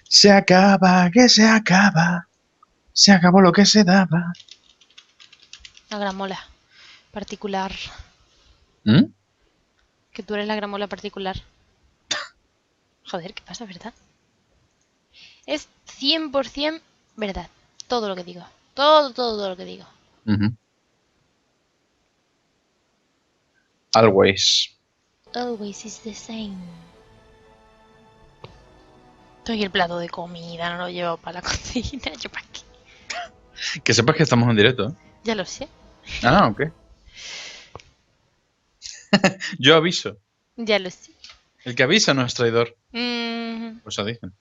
Se acaba, que se acaba. Se acabó lo que se daba. La gramola particular. ¿Mm? Que tú eres la gramola particular. Joder, ¿qué pasa, verdad? Es 100% verdad. Todo lo que digo. Todo lo que digo. Uh-huh. Always. Always is the same. Estoy el plato de comida, no lo llevo para la cocina. ¿Yo para qué? Que sepas que estamos en directo, ¿eh? Ya lo sé. Ah, ok. Yo aviso. Ya lo sé. El que avisa no es traidor. Mm, Pues dicen.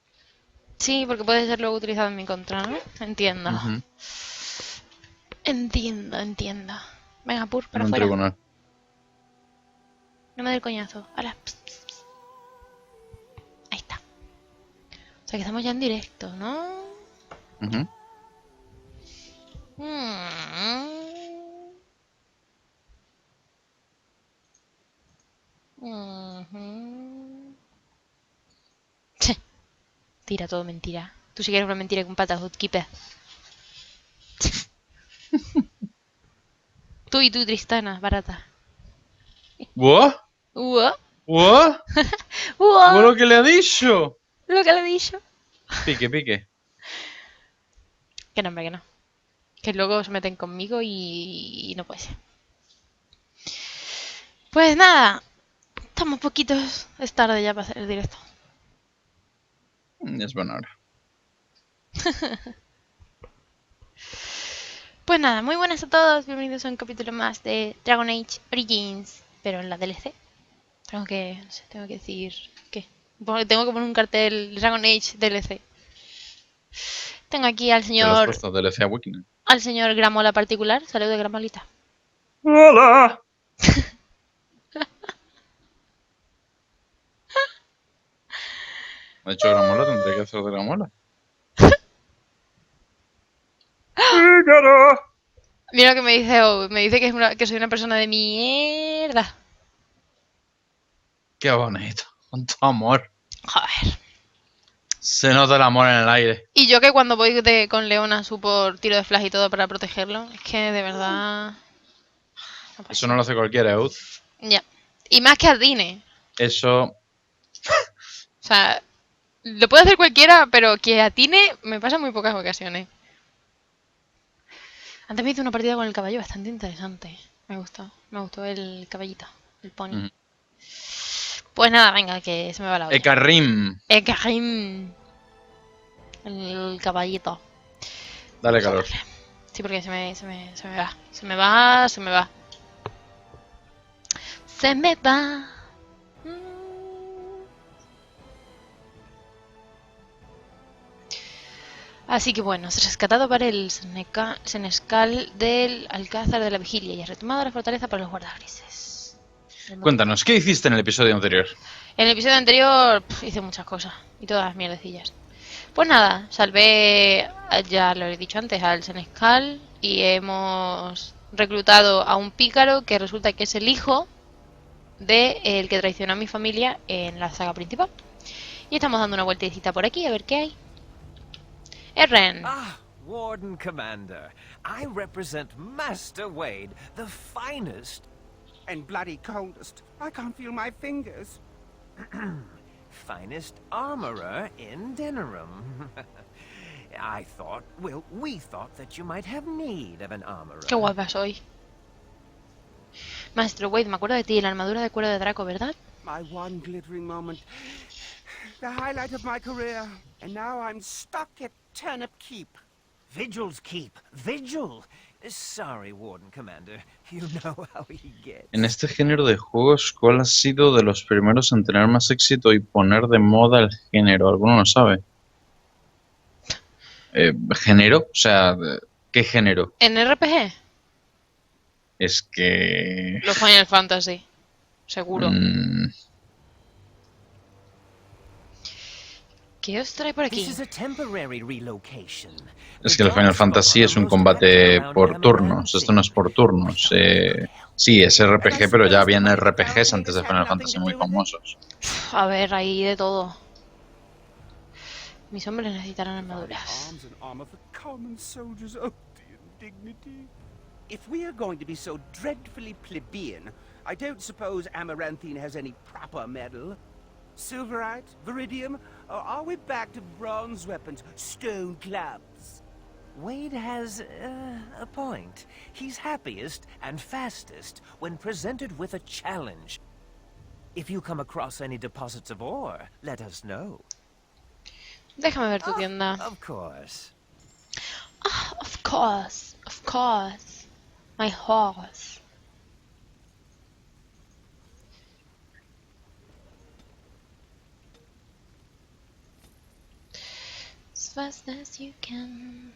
sí, porque puede ser luego utilizado en mi contra, ¿no? Entiendo. Uh-huh. Entiendo. Venga, pur, En para un afuera. tribunal. No me dé el coñazo. Ahora. Ahí está. O sea que estamos ya en directo, ¿no? Uh-huh. Tira todo mentira. Tú sí que eres una mentira con patas, Hotkeeper. Tú y tú, Tristana, barata. ¿What? ¿What? ¿What? ¿What lo que le ha dicho? Lo que le he dicho. Pique, pique. Que no, hombre, que no. Que luego se meten conmigo y no puede ser. Pues nada. Estamos poquitos. Es tarde ya para hacer el directo. Es buena hora. Pues nada, muy buenas a todos. Bienvenidos a un capítulo más de Dragon Age Origins. Pero en la DLC. No sé, tengo que decir... ¿Qué? Tengo que poner un cartel Dragon Age DLC. Tengo aquí al Te lo has señor... puesto DLC a Wikinet. Al señor Gramola particular. Saludos de Gramolita. ¡Hola! ¿Ha hecho gramola? Tendría que hacer de gramola. ¡Pícaro! Mira lo que me dice Ow. Me dice que soy una persona de mierda. Qué bonito. Cuánto amor. Joder. Se nota el amor en el aire. Y yo que cuando voy con Leona supo tiro de flash y todo para protegerlo. Es que de verdad... No Eso no lo hace cualquiera, Eud. Ya. Y más que Ardine. Eso... O sea, lo puede hacer cualquiera, pero que atine me pasa en muy pocas ocasiones. Antes me hice una partida con el caballo bastante interesante. Me gustó el caballito, el pony. Pues nada, venga, que se me va la olla. Ekarim. Ekarim. El caballito. Dale calor. Sí, porque se me va. Se me va. Se me va. Así que bueno, has rescatado para el senescal del Alcázar de la Vigilia y has retomado la fortaleza para los guardagrises. Cuéntanos, ¿qué hiciste en el episodio anterior? En el episodio anterior hice muchas cosas y todas mierdecillas. Pues nada, salvé, ya lo he dicho antes, al senescal y hemos reclutado a un pícaro que resulta que es el hijo de el que traicionó a mi familia en la saga principal. Y estamos dando una vueltecita por aquí a ver qué hay. Erren. Ah, Warden Commander. I represent Master Wade, the finest... And bloody coldest. I can't feel my fingers. finest armorer in Denerim. I thought, well, we thought that you might have need of an armorer. Qué guapa soy. Maestro Wade, me acuerdo de ti, la armadura de cuero de Draco, ¿verdad? My one glittering moment. The highlight of my career. And now I'm stuck at Turnip Keep. Vigil's Keep. Vigil. Sorry, Warden Commander. You know how he gets. En este género de juegos, ¿cuál ha sido de los primeros en tener más éxito y poner de moda el género? ¿Alguno lo sabe? ¿Género? O sea, ¿qué género? ¿En RPG? Es que... Los Final Fantasy. Seguro. ¿Qué os trae por aquí? This is a temporary relocation. Es que el Final Fantasy es un combate por turnos. Esto no es por turnos. Sí, es RPG, pero ya habían RPGs antes de Final Fantasy muy famosos. A ver, ahí de todo. Mis hombres necesitarán Providing armaduras. arms and armor for common soldiers. Oh, the indignity. If we are going to be so dreadfully plebeian, I don't suppose Amaranthine has any proper metal. Silverite? Viridium? Or are we back to bronze weapons? Stone clubs? Wade has a point. He's happiest and fastest when presented with a challenge. If you come across any deposits of ore, let us know. Déjame ver tu tienda. Of course. Ah, of course, of course. My horse. As fast as you can.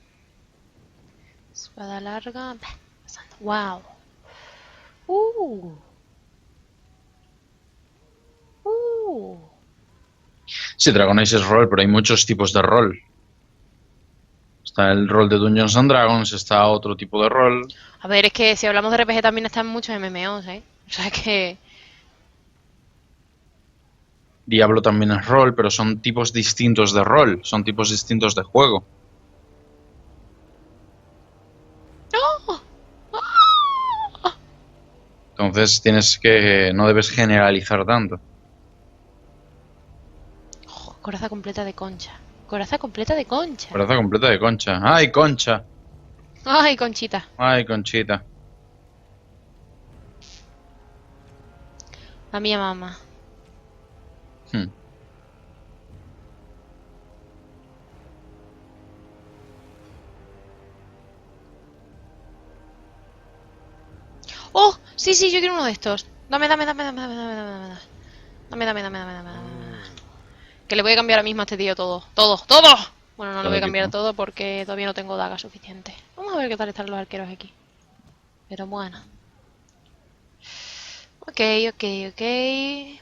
Espada larga. Wow. Sí, Dragon Age es rol, pero hay muchos tipos de rol. Está el rol de Dungeons and Dragons, está otro tipo de rol. A ver, es que si hablamos de RPG también están muchos MMOs, ¿eh? O sea que... Diablo también es rol, pero son tipos distintos de rol, son tipos distintos de juego. Entonces tienes que... no debes generalizar tanto. Oh, coraza completa de concha. Coraza completa de concha. Coraza completa de concha. ¡Ay, concha! Ay, conchita. ¡Ay, conchita! La mía mamá. Hmm. ¡Oh! Sí, sí, yo quiero uno de estos. Dame. Que le voy a cambiar ahora mismo a este tío todo. Todo. Bueno, no le Todo voy a equipo. cambiar todo porque todavía no tengo daga suficiente. Vamos a ver qué tal están los arqueros aquí. Pero bueno. Ok.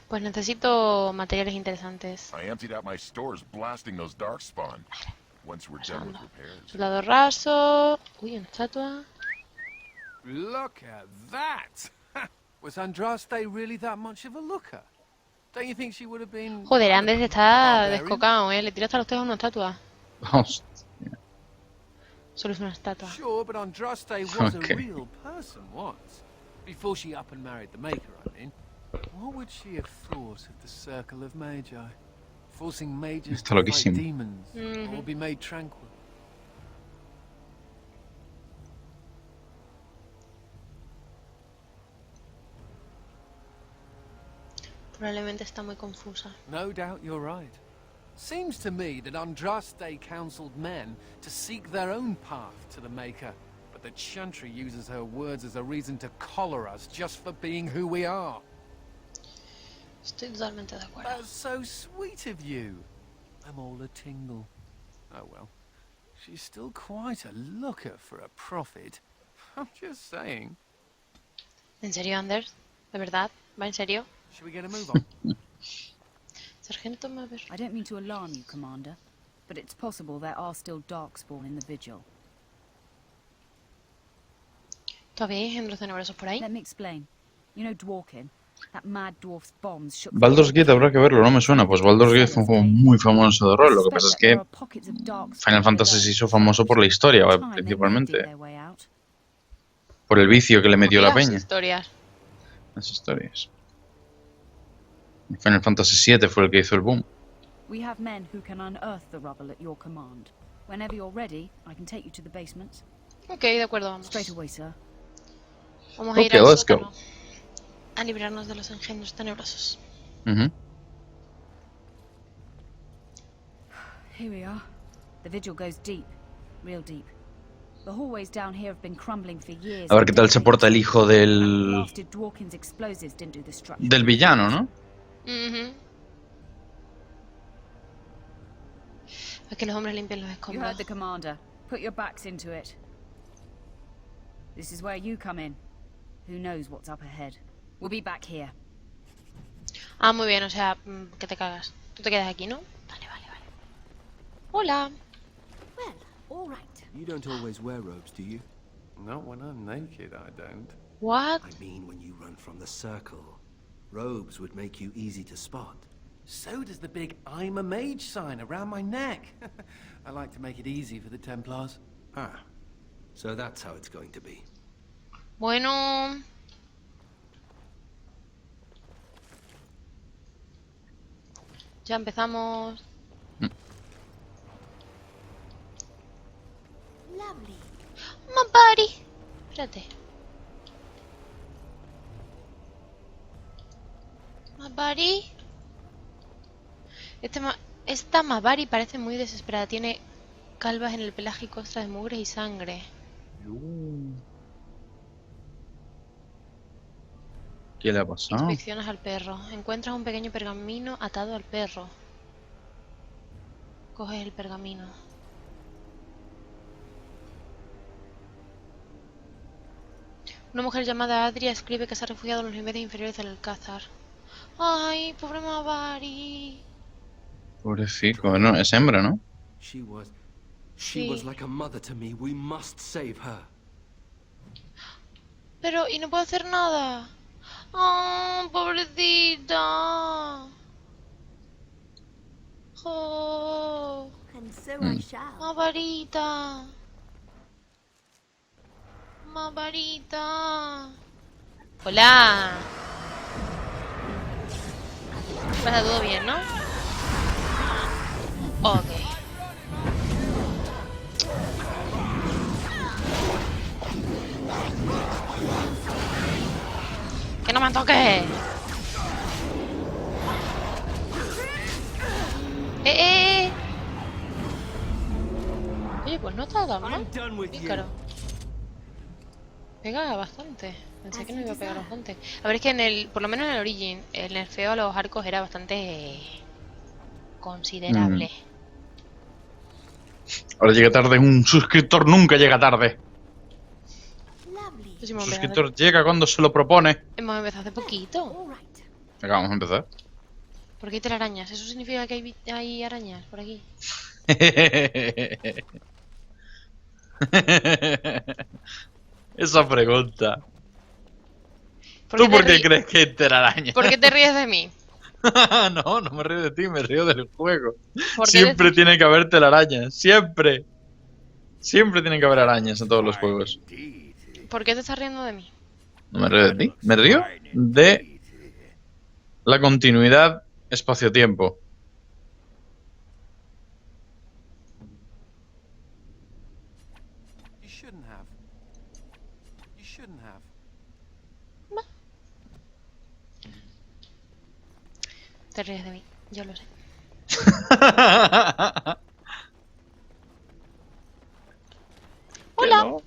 Pues necesito materiales interesantes. I emptied out my stores blasting those darkspawn. Once we're done with repairs. Soldado raso. Uy, una estatua. Look at that! Was Andraste really that much of a looker? Don't you think she would have been... Joder, Andes está barbarian? descocado, Le tira hasta los tejas una estatua. Hostia. Solo es una estatua. Sure, but Andraste was Okay. a real person once. Before she up and married the Maker, I mean. What would she have thought of the Circle of Magi? Forcing mages Está to fight loquísimo. demons, or be made tranquil. Probablemente está muy confusa. No doubt you're right. Seems to me that Andraste counseled men to seek their own path to the Maker, but that Chantry uses her words as a reason to collar us just for being who we are. Estoy totalmente de acuerdo. That's so sweet of you. I'm all a tingle. Oh well. She's still quite a looker for a prophet. I'm just saying. ¿En serio, Anders? ¿De verdad? ¿Va en serio? Should we get a move on? Sargento Maver. I don't mean to alarm you, Commander, but it's possible there are still darkspawn in the vigil. ¿Todavía hay engendros tenebrosos por ahí? Let me explain. You know Dworkin? That mad dwarf's bombs shook... Baldur's Gate habrá que verlo, no me suena. Pues Baldur's Gate fue un juego muy famoso de rol. Lo que pasa es que Final Fantasy se hizo famoso por la historia, principalmente. Por el vicio que le metió la Las peña. historias. Las historias. Final Fantasy VII fue el que hizo el boom. We have men who can unearth the rubble at your command. Whenever you're ready, I can take you to the basements. Ok, de acuerdo, vamos. Straight away, sir. Vamos a ir Okay, al let's sótano go. a librarnos de los engendros tenebrosos. Ujú. Here we are. The vigil goes deep. Real deep. The hallways down here have been crumbling for years. A ver qué tal se porta el hijo del... Blasted Dworkin's explosives didn't do the structure. del villano, ¿no? Ujú. A que los hombres limpien los You escombros. heard the commander. Put your backs into it. This is where you come in. Who knows what's up ahead? We'll be back here. Ah, muy bien, o sea, que te cagas. Tú te quedas aquí, ¿no? Vale. Hola. Well, all right. You don't always wear robes, do you? Not when I'm naked, I don't. What? I mean when you run from the circle. Robes would make you easy to spot. So does the big I'm a mage sign around my neck. I like to make it easy for the Templars. Ah, so that's how it's going to be. Bueno. Ya empezamos. My buddy. Espérate. My buddy. Esta Mabari parece muy desesperada. Tiene calvas en el pelaje y costras de mugre y sangre. ¿Qué le ha pasado? Inspeccionas al perro. Encuentras un pequeño pergamino atado al perro. Coges el pergamino. Una mujer llamada Adria escribe que se ha refugiado en los niveles inferiores del Alcázar. Ay, pobre Mabari. Pobrecito, no, es hembra, ¿no? She was Sí. like a mother to me. We must save her. Pero, y no puedo hacer nada. Oh, pobrecita. Oh, And so I shall. Mabarita. Mabarita. Hola. Pasa todo bien, ¿no? Ok. ¡Que no me toques! Oye, pues no está tan mal. Pícaro. Pega bastante. Pensé que no iba a pegar bastante. A ver, es que en el, por lo menos en el Origin, el nerfeo a los arcos era bastante considerable. Ahora llega tarde, un suscriptor nunca llega tarde. Pues Un hemos suscriptor llega cuando se lo propone. empezado hace poquito. All right. Venga, vamos a empezar. ¿Por qué hay telarañas? ¿Eso significa que hay arañas por aquí? Esa pregunta. ¿Por ¿Tú qué por te qué ri- crees que es telaraña? ¿Por qué te ríes de mí? No, no me río de ti, me río del juego. ¿Por qué Siempre tiene que haber telarañas, siempre. Siempre tiene que haber arañas en todos los juegos. ¿Por qué te estás riendo de mí? No me río de ti, me río de la continuidad espacio-tiempo. You shouldn't have. You shouldn't have. Te ríes de mí, yo lo sé. Hola.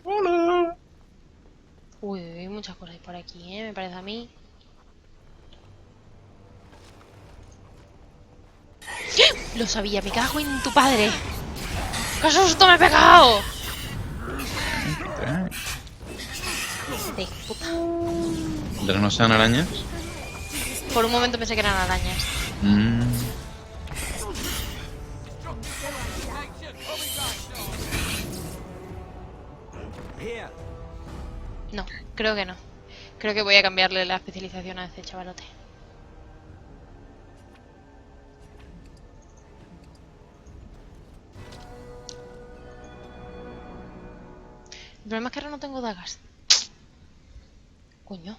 Hola. Uy, hay muchas cosas por aquí, me parece a mí. Lo sabía, me cago en tu padre. ¡Qué susto me he pegado! De puta. ¿Mientras no sean arañas? Por un momento pensé que eran arañas. No, creo que no. Creo que voy a cambiarle la especialización a este chavalote. El problema es que ahora no tengo dagas. Coño.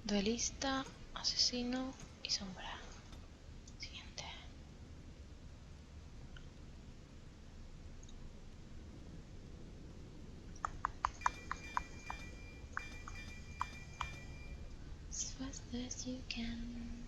Duelista, asesino y sombra. Siguiente. As fast as you can.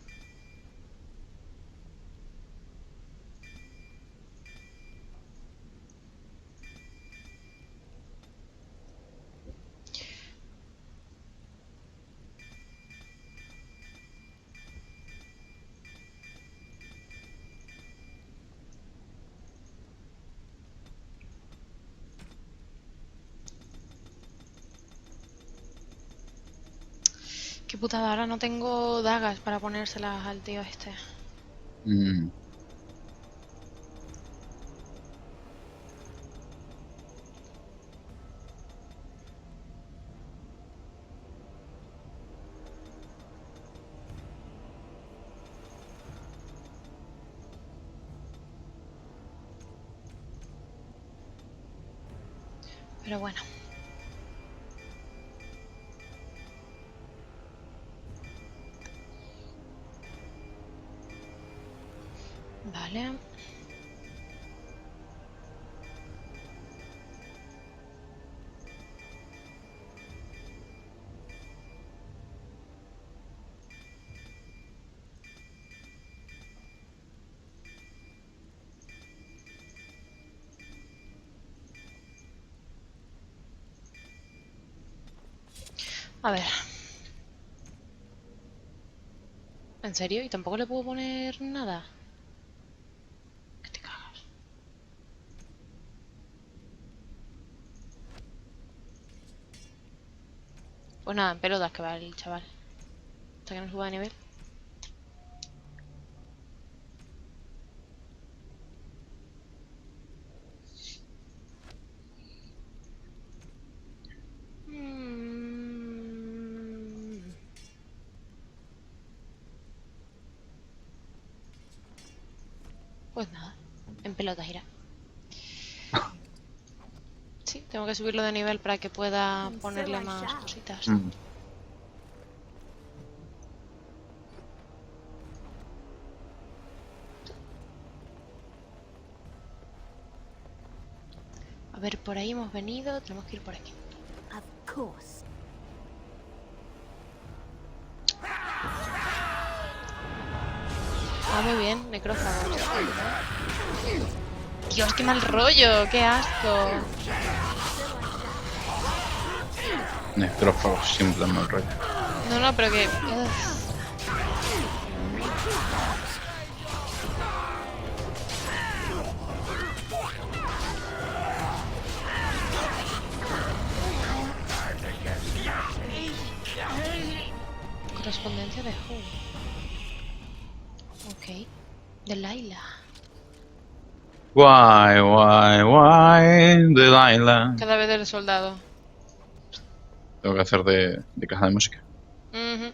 Qué putada, ahora no tengo dagas para ponérselas al tío este. Mm. Pero bueno. Vale. A ver. ¿En serio? ¿Y tampoco le puedo poner nada? ¿Qué te cagas? Pues nada, en pelotas que va el chaval. Hasta que no suba de nivel. Pues nada, en pelotas irá. Sí, tengo que subirlo de nivel para que pueda ponerle más cositas. Mm. A ver, por ahí hemos venido, tenemos que ir por aquí. Of course. Ah, muy bien, necrófagos. Dios, qué mal rollo, qué asco. Necrófagos, siempre mal rollo. No, no, pero que... Correspondencia de Who. Ok. De Laila. Why, Delilah. Cada vez del soldado. Tengo que hacer de caja de música. Ujú.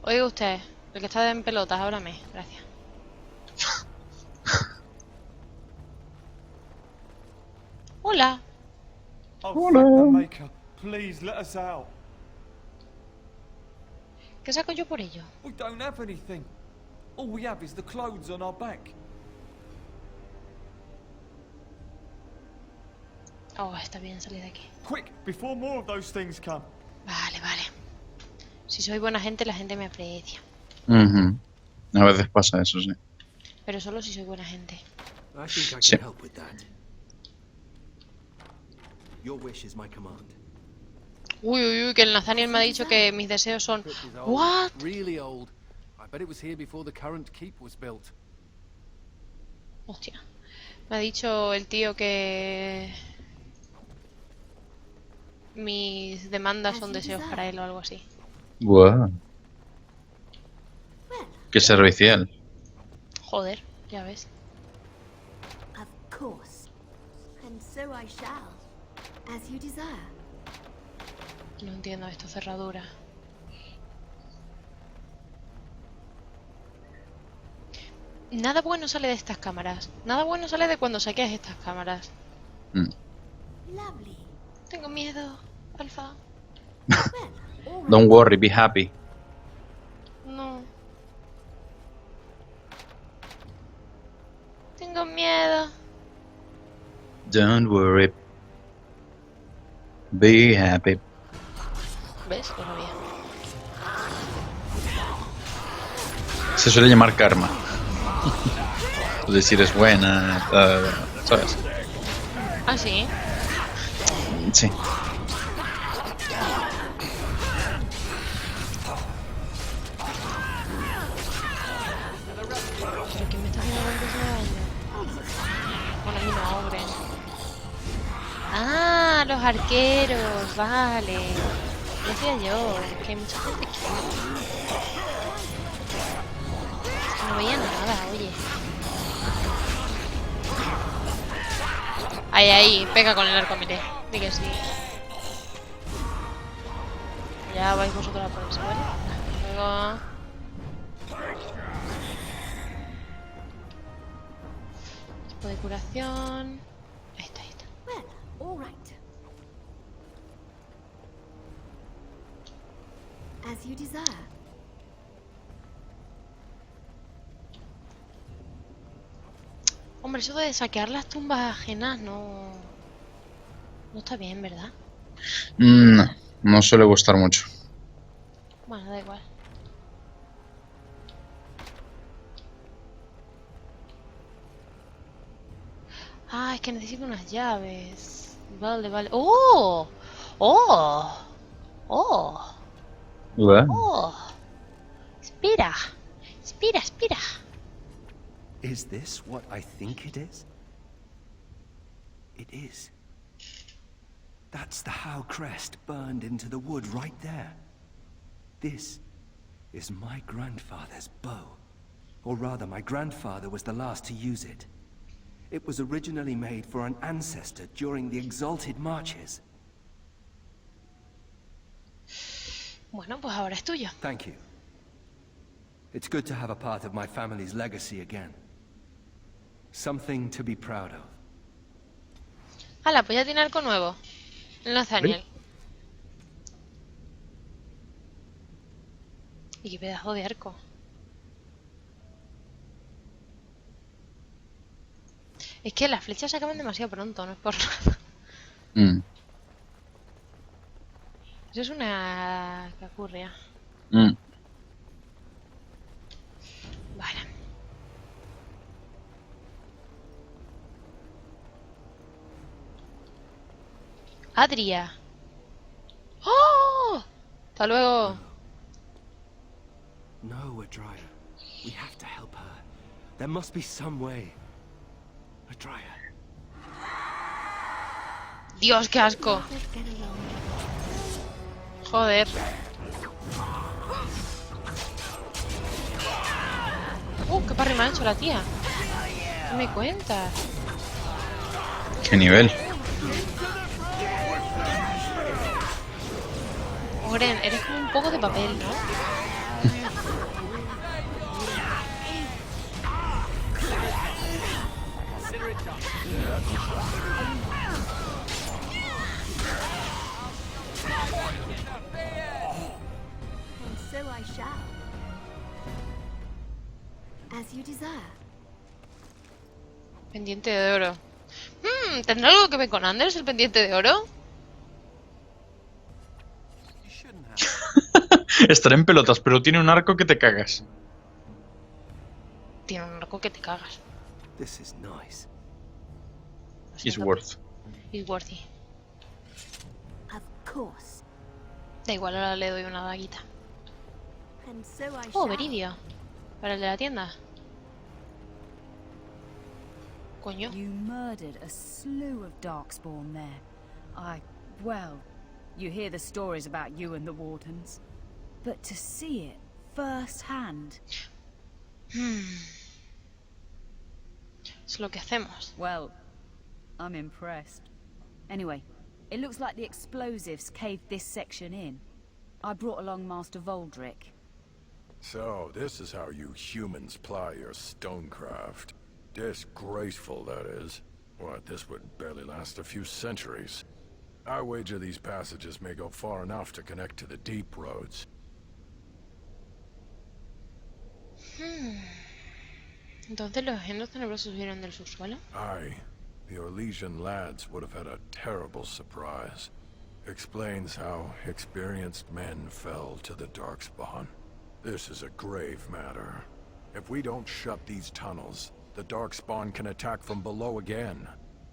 Oiga usted, el que está en pelotas, háblame. Gracias. Hola. Oh, thank the Maker. Please let us out. ¿Qué saco yo por ello? We don't have anything. All we have is the clothes on our back. Oh, está bien salir de aquí. Quick, before more of those things come. Vale, vale. Si soy buena gente, la gente me aprecia. Ujú. A veces pasa eso, sí. Pero solo si soy buena gente. I think I Sí. can help with that. Your wish is my command. Uy, uy, uy, que el Nathaniel me ha dicho que mis deseos son... Crypt is old, What? really old. I bet it was here before the current keep was built. Hostia. Me ha dicho el tío que... mis demandas son deseos para él o algo así. Buah. Qué servicial. Joder, ya ves. Of course. And so I shall. As you desire. No entiendo esto, cerradura. Nada bueno sale de estas cámaras. Nada bueno sale de cuando saqueas estas cámaras. Mm. Lovely. Tengo miedo, Alfa. Well, all right. Don't worry, be happy. No. Tengo miedo. Don't worry. Be happy. ¿Ves? Lo sabía. Se suele llamar karma. Es decir, es buena, ¿sabes? Ah, sí. Sí. ¿Pero quién me está haciendo tanto daño? Bueno, a mí no, hombre. Ah, los arqueros, vale. Decía yo, que hay mucha gente que no veía nada, oye. Ahí, pega con el arco, mire. Di que sí. Ya vais vosotros a por eso, ¿vale? Luego... Tipo de curación... Ahí está, ahí está. Well, all right. As you desire. Hombre, eso de saquear las tumbas ajenas no está bien, ¿verdad? No, no suele gustar mucho. Bueno, da igual. Ah, es que necesito unas llaves. Vale, vale. ¡Oh! ¡Oh! ¡Oh! ¡Oh! Espera. Espera, espera. Is this what I think it is? It is. That's the How crest burned into the wood right there. This is my grandfather's bow. Or rather, my grandfather was the last to use it. It was originally made for an ancestor during the Exalted Marches. Bueno, pues ahora es tuyo. Thank you. It's good to have a part of my family's legacy again. Something to be proud of. Hala, pues ya tiene arco nuevo. El Nathaniel. Y qué pedazo de arco. Es que las flechas se acaban demasiado pronto, no es por nada. Eso es una cacurria. Vale. Adria. ¡Oh! Hasta luego. No, Adria. We have to help her. There must be some way. Adria. Dios, qué asco. Joder. Qué parry me ha hecho la tía. ¿Qué me cuentas? ¿Qué nivel? Oren, eres como un poco de papel, ¿no? And so I shall. As you desire. Pendiente de oro. ¿Tendrá algo que ver con Anders, el pendiente de oro? Estará en pelotas, pero tiene un arco que te cagas. Tiene un arco que te cagas. This is nice. It's worth. It's worthy. Of course. Da igual, ahora le doy una daguita. And so I Oh, shall. Veridio. Para el de la tienda. Coño. You murdered a slew of Darkspawn there. Well, you hear the stories about you and the Wardens. But to see it firsthand... Es lo que hacemos. Well, I'm impressed. Anyway, it looks like the explosives caved this section in. I brought along Master Voldrick. So, this is how you humans ply your stonecraft. Disgraceful, that is. What, this would barely last a few centuries. I wager these passages may go far enough to connect to the deep roads. Entonces los genos tenebrosos vienen del subsuelo. Aye. The Orlesian lads would have had a terrible surprise. Explains how experienced men fell to the Darkspawn. This is a grave matter. If we don't shut these tunnels, the Darkspawn can attack from below again.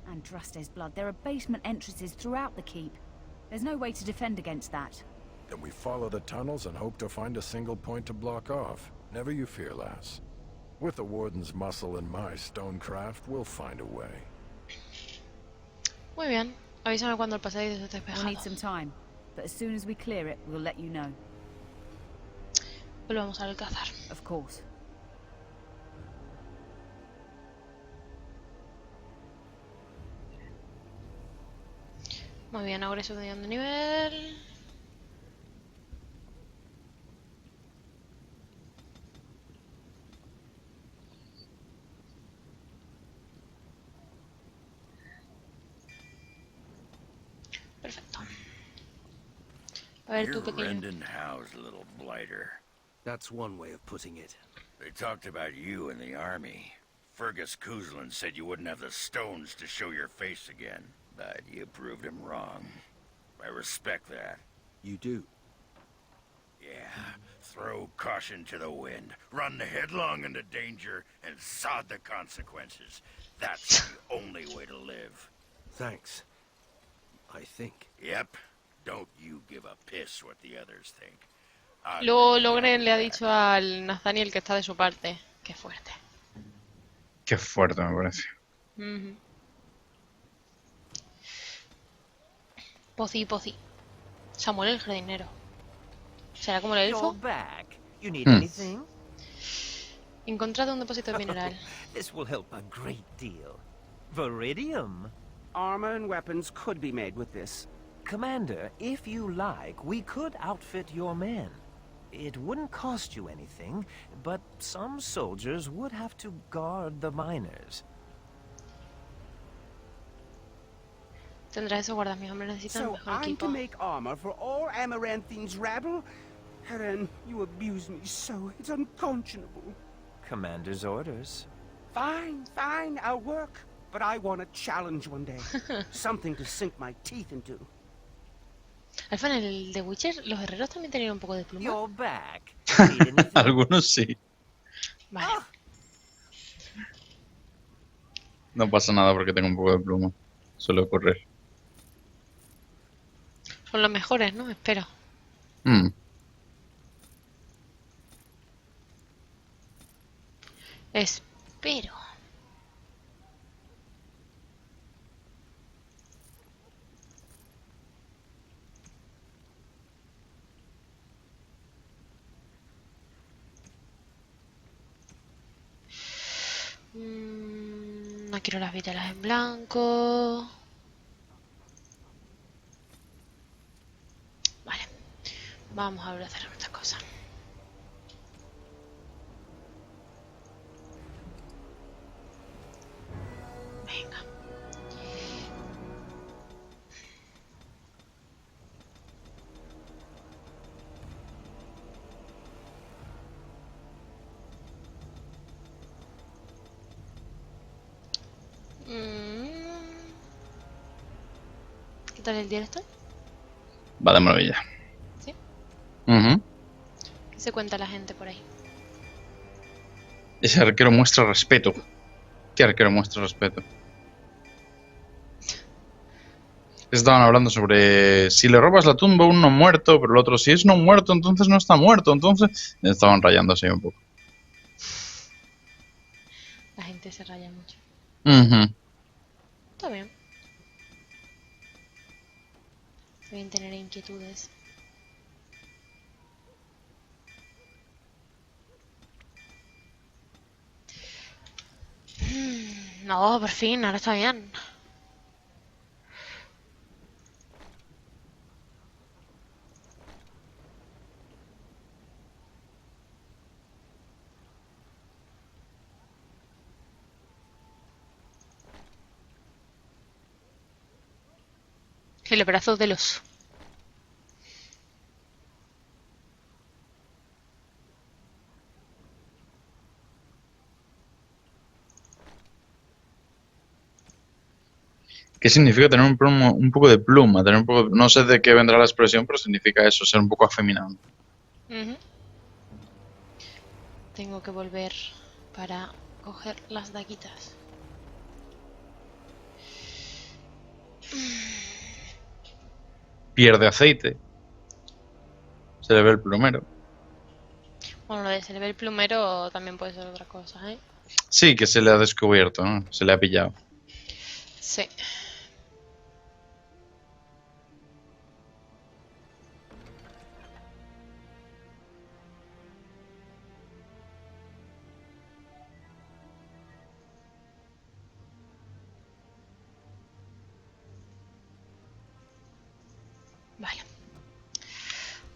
And Drustes blood, there are basement entrances throughout the keep. There's no way to defend against that. Then we follow the tunnels and hope to find a single point to block off. Never you fear, lass. With the Warden's muscle and my stonecraft, we'll find a way. Muy bien. Avísame cuando el pasadizo esté We'll despejado. need some time. but as soon as we clear it, we'll let you know. Volvamos al alcázar. Of course. Muy bien, ahora subiendo de nivel. Perfecto. A ver, tú pequeño. Howe's little blighter. That's one way of putting it. They talked about you in the army. Fergus Kuzlin said you wouldn't have the stones to show your face again, but you proved him wrong. I respect that. You do? Yeah. Throw caution to the wind, run headlong into danger, and sod the consequences. That's the only way to live. Thanks. I think. Yep. Don't you give a piss what the others think. Luego Logren le ha dicho al Nathaniel que está de su parte. Qué fuerte. Qué fuerte me parece. Pozi, pozi. Samuel el jardinero. ¿Será como el elfo? You're back. You need anything? Encontrado un depósito de mineral. This will help a great deal. Viridium. Armor and weapons could be made with this. Commander, if you like, we could outfit your men. It wouldn't cost you anything, but some soldiers would have to guard the miners. Tendrá esos guardas, mis hombres necesitan So mejor I'm equipo. to make armor for all Amaranthine's rabble? Helen, you abuse me so. It's unconscionable. Commander's orders. Fine, fine, I'll work. But I want a challenge one day. Something to sink my teeth into. Alfa, en el The Witcher, los herreros también tenían un poco de pluma. You're back. Need anything? Algunos sí. Vale. No pasa nada porque tengo un poco de pluma. Suele ocurrir. Son los mejores, ¿no? Espero. Espero. No quiero las vitelas en blanco. Vale. Vamos a volver a hacer estas cosas. Venga. ¿Qué tal el directo? Va de maravilla. ¿Sí? Ujú. ¿Qué se cuenta la gente por ahí? Ese arquero muestra respeto. ¿Qué arquero muestra respeto? Estaban hablando sobre si le robas la tumba a un no muerto, pero el otro si es no muerto, entonces no está muerto. Entonces estaban rayándose un poco. La gente se raya mucho. Está bien. Está bien tener inquietudes. No, por fin, ahora está bien. El brazo del oso. ¿Qué significa tener un poco de pluma? Tener un poco no sé de qué vendrá la expresión, pero significa eso, ser un poco afeminado. Tengo que volver para coger las daguitas. Pierde aceite. Se le ve el plumero. Bueno, lo de se le ve el plumero también puede ser otra cosa, ¿eh? Sí, que se le ha descubierto, ¿no? Se le ha pillado. Sí.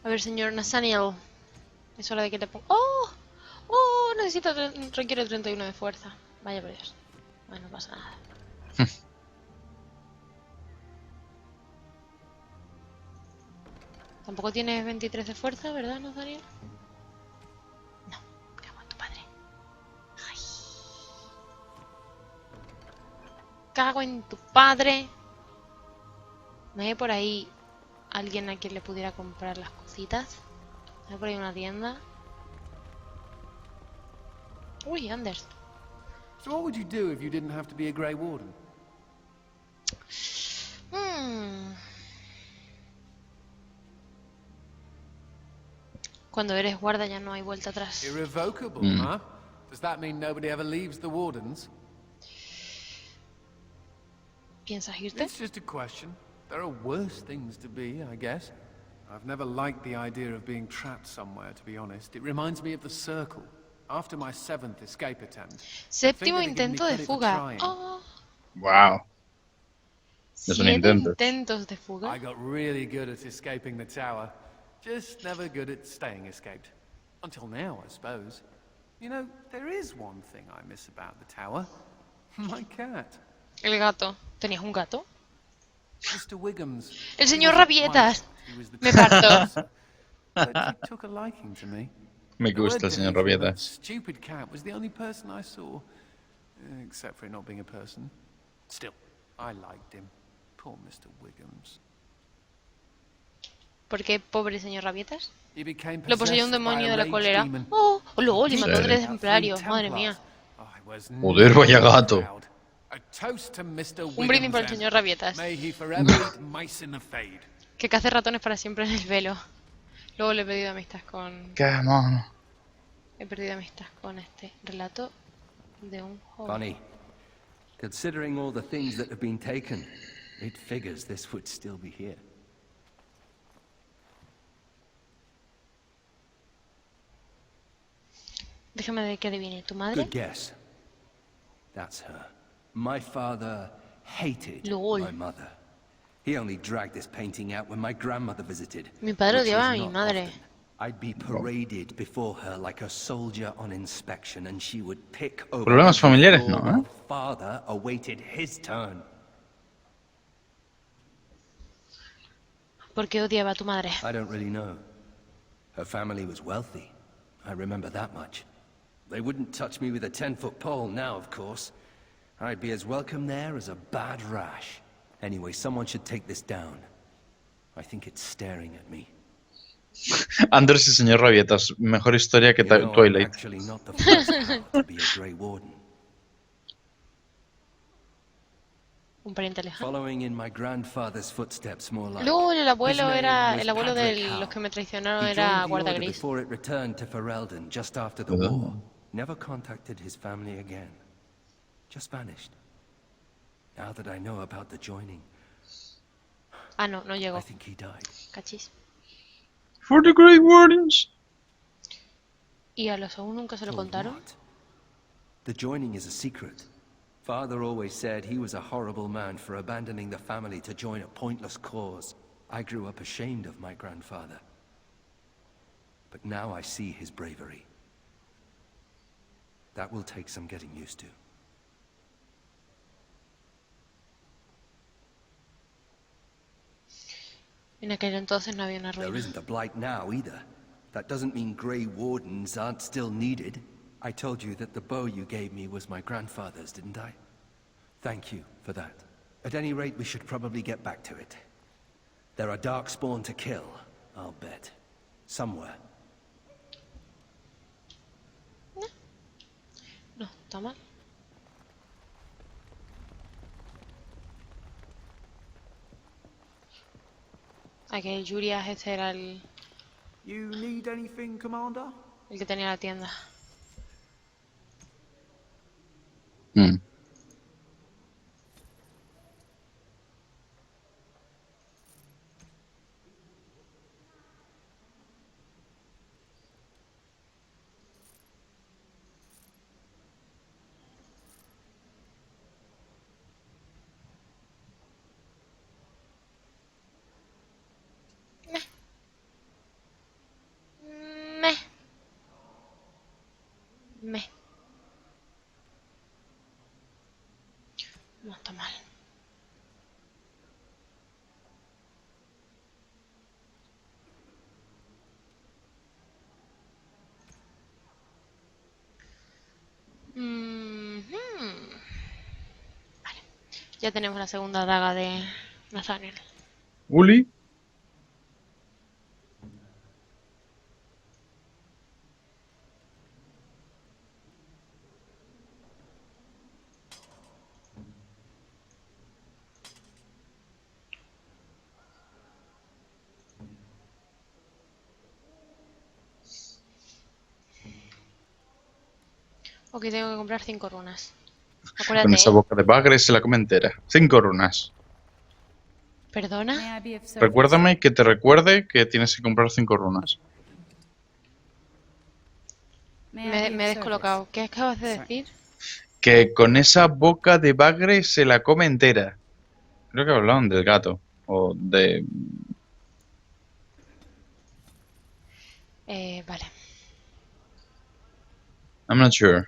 A ver, señor Nathaniel. Es hora de que le ponga... ¡Oh! ¡Oh! Requiere 31 de fuerza. Vaya por Dios. Bueno, no pasa nada. Tampoco tienes 23 de fuerza, ¿verdad, Nathaniel? No, cago en tu padre. Ay. Cago en tu padre. ¿No hay por ahí alguien a quien le pudiera comprar las cositas? ¿Hay por ahí una tienda? Uy, Anders. So what would you do if you didn't have to be a Grey Warden? Cuando eres guarda ya no hay vuelta atrás. Irrevocable, huh? Does that mean nobody ever leaves the Wardens? ¿Piensas irte? It's just a question. There are worse things to be, I guess. I've never liked the idea of being trapped somewhere, to be honest. It reminds me of the Circle. After my 7th escape attempt. Séptimo intento de fuga. Oh. Wow. Es un 7 intento. intentos de fuga. I got really good at escaping the tower. Just never good at staying escaped. Until now, I suppose. You know, there is one thing I miss about the tower. My cat. El gato. ¿Tenías un gato? Mr. Wiggums. El señor Rabietas. Me parto. But he took a liking to me. Me gusta el señor Rabietas. Stupid cat was the only person I saw, except for it not being a person. Still, I liked him. Poor Mr. Wiggums. ¿Por qué pobre señor Rabietas? He became Lo poseyó un possessed by demonio a de la rage cólera. demon. Oh, luego le Sí. mató 3 templarios. Madre mía. I was Joder, vaya never gato. proud. A toast to Mr. Un brindis Wiggums, por el then. señor Rabietas. May he forever eat mice in the fade. Que cace ratones para siempre en el velo. Luego le he perdido amistad con... Qué mono. He perdido amistad con este relato de un joven. Funny. Considering all the things that have been taken, it figures this would still be here. Déjame ver que adivine. ¿Tu madre? Good guess. That's her. My father hated Lol. my mother. He only dragged this painting out when my grandmother visited. Mi padre which odiaba a was mi not madre. often. I'd be paraded before her like a soldier on inspection, and she would pick over Problemas every familiares, floor ¿no? ¿Eh? while father awaited his turn. ¿Por qué odiaba a tu madre? I don't really know. Her family was wealthy. I remember that much. They wouldn't touch me with a 10-foot pole now, of course. I'd be as welcome there as a bad rash. Anyway, someone should take this down. I think it's staring at me. Anders y señor Rabietas. Mejor historia que You know, I'm Twilight. actually not the first cop to be a Grey Warden. Un pariente lejano. Following in my grandfather's footsteps, more like. Luego el abuelo His name era... was El abuelo de Patrick Howe. los que me traicionaron He era joined the guarda order gris. before it returned to Ferelden just after the Oh. war. Never contacted his family again. Just vanished. Now that I know about the joining, Ah, no, no I llegó. think he died. Cachis. For the Grey Wardens. ¿Y a los aún nunca se lo For contaron? what? The joining is a secret. Father always said he was a horrible man for abandoning the family to join a pointless cause. I grew up ashamed of my grandfather. But now I see his bravery. That will take some getting used to. En aquel entonces no había una There ruina. isn't a blight now either. That doesn't mean Grey Wardens aren't still needed. I told you that the bow you gave me was my grandfather's, didn't I? Thank you for that. At any rate, we should probably get back to it. There are darkspawn to kill, I'll bet. Somewhere. No, está mal. Aquel Jurias este era You need anything, Commander? el que tenía la tienda. Mm. Me. No está mal. Vale. Ya tenemos la segunda daga de Nathaniel. Uli. Ok, tengo que comprar 5 runas. Con Acuérdate, esa boca de bagre se la come entera. 5 runas. ¿Perdona? May I be of service? Recuérdame que te recuerde que tienes que comprar 5 runas. May I Me be he of service? descolocado. ¿Qué acabas de decir? Que con esa boca de bagre se la come entera. Creo que hablaban del gato. O de... Vale. I'm not sure.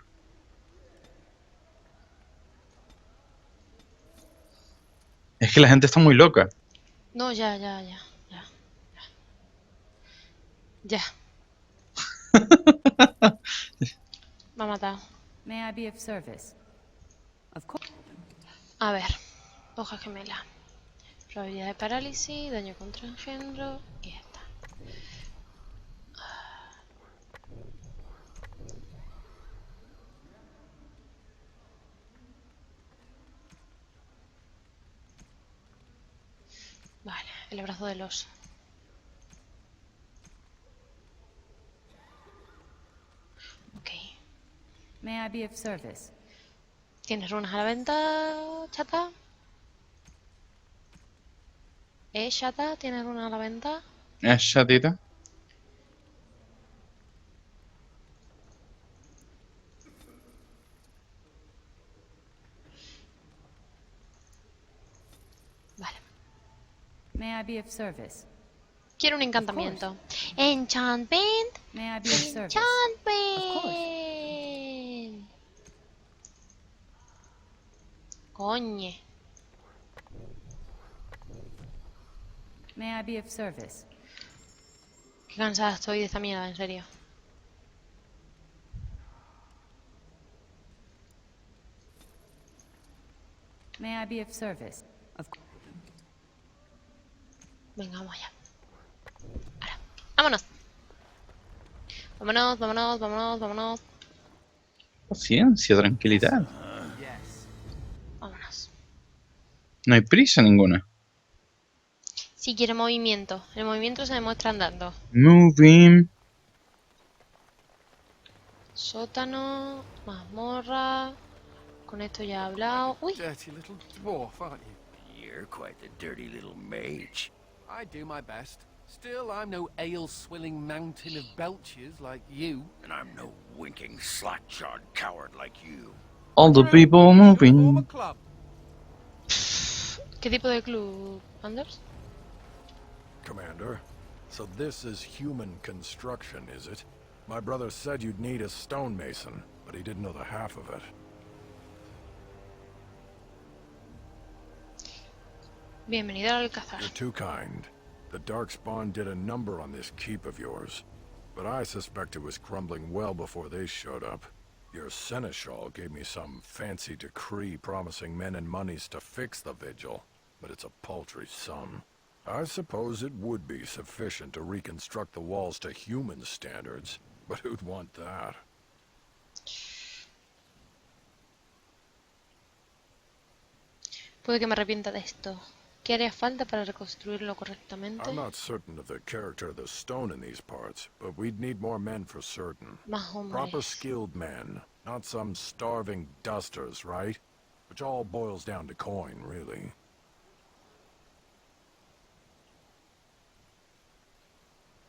Es que la gente está muy loca. No, ya. Ya. Me ha matado. May I be of service? Of course. A ver. Hoja gemela. Probabilidad de parálisis, daño contra engendro y esta. Vale, el abrazo del oso. Ok. May I be of service? ¿Tienes runas a la venta, chata? Chata? ¿Tienes runas a la venta? ¿Es chatita? Vale. May I be of service? Quiero un encantamiento. Enchantment. May I be of service? Enchantment. Coño. May I be of service? Qué cansada estoy de esta mierda, en serio. May I be of service? Of course. Venga, vamos allá. Ahora, vámonos. Vámonos. Paciencia, tranquilidad. Vámonos. No hay prisa ninguna. Si quiere movimiento. El movimiento se demuestra andando. Moving. Sótano, mazmorra. Con esto ya he hablado. Uy, Dirty little dwarf, aren't you? You're quite the dirty little mage. I do my best. Still, I'm no ale-swilling mountain of belches like you. And I'm no winking, slack-jawed coward like you. All the Well, people should form a moving. club. ¿qué tipo de club, Anders? Commander, so this is human construction, is it? My brother said you'd need a stonemason, but he didn't know the half of it. Bienvenido al Alcázar. You're too kind. The Darkspawn did a number on this keep of yours, but I suspect it was crumbling well before they showed up. Your seneschal gave me some fancy decree promising men and monies to fix the vigil, but it's a paltry sum. I suppose it would be sufficient to reconstruct the walls to human standards, but who'd want that? Puede que me arrepienta de esto. ¿Qué haría falta para reconstruirlo correctamente? I'm not certain of the character of the stone in these parts, but we'd need more men for certain. Más hombres. Proper skilled men, not some starving dusters, right? Which all boils down to coin, really.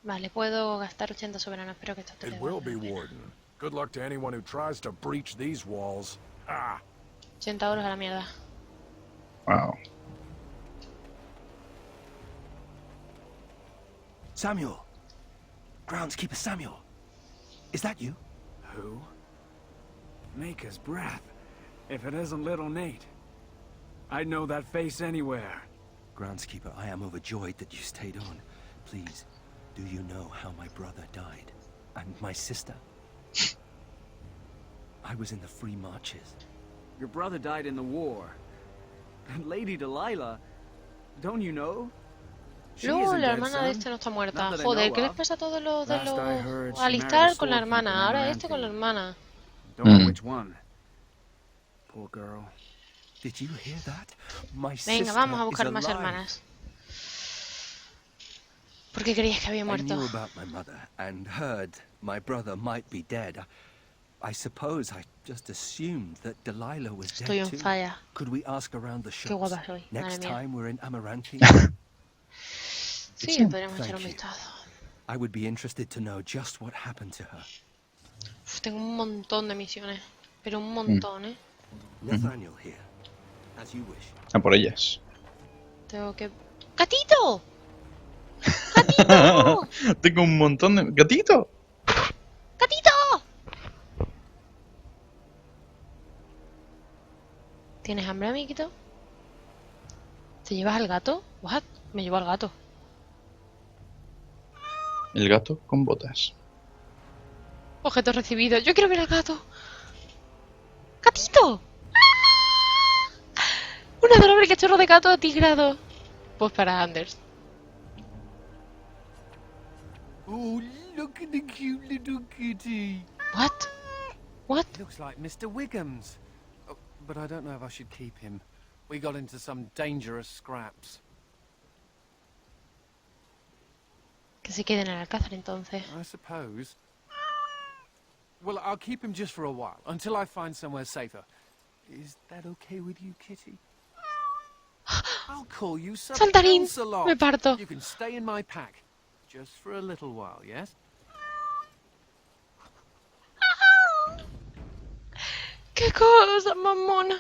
Vale, puedo gastar 80 soberanos. Espero que esto te It dé will be, la pena. Warden. Good luck to anyone who tries to breach these walls. Ah! 80 euros a la mierda. Wow. Samuel! Groundskeeper Samuel! Is that you? Who? Maker's breath. If it isn't little Nate. I'd know that face anywhere. Groundskeeper, I am overjoyed that you stayed on. Please, do you know how my brother died? And my sister? I was in the Free Marches. Your brother died in the war. And Lady Delilah, don't you know? She Luego isn't la dead, hermana de son. este no está muerta. Not that I Joder, know ¿qué les of. pasa a todos los de Last I heard, los... she married Alistar a con la sword hermana, keeper ahora named este con la Anthony. hermana? Don't know which one. Poor girl. Did you hear that? My Venga, sister vamos a is buscar más alive. hermanas. ¿Por qué creías que había I muerto? knew about my mother and heard my brother might be dead. I suppose I just assumed that Delilah was Estoy dead on too. fire. Could we ask around the Qué shops guapa soy, madre next mía. time we're in Amaranthi? Sí, podríamos echar Thank un you. vistazo. I would be interested to know just what happened to her. Uf, tengo un montón de misiones. Pero un montón, ¿eh? Nathaniel here, as you wish. A por ellas. Tengo que... ¡Gatito! ¡Gatito! Tengo un montón de... ¡Gatito! ¡Gatito! ¿Tienes hambre, amiguito? ¿Te llevas al gato? ¿What? Me llevo al gato. El gato con botas. Objeto recibido. Yo quiero ver al gato. ¡Gatito! Un adorable cachorro de gato atigrado. Pues para Anders. Oh, look at the cute little kitty. What? What? Looks like Mr. Wiggum's. Oh, but I don't know if I should keep him. We got into some dangerous scraps. Que se quede en el alcázar entonces. I suppose. Well, I'll keep him just for a while, until I find somewhere safer. Is that okay with you, kitty? I'll call you Sir Saltarín, Lancelot. me parto. You can stay in my pack, just for a little while, yes? ¡Qué cosa, mamona!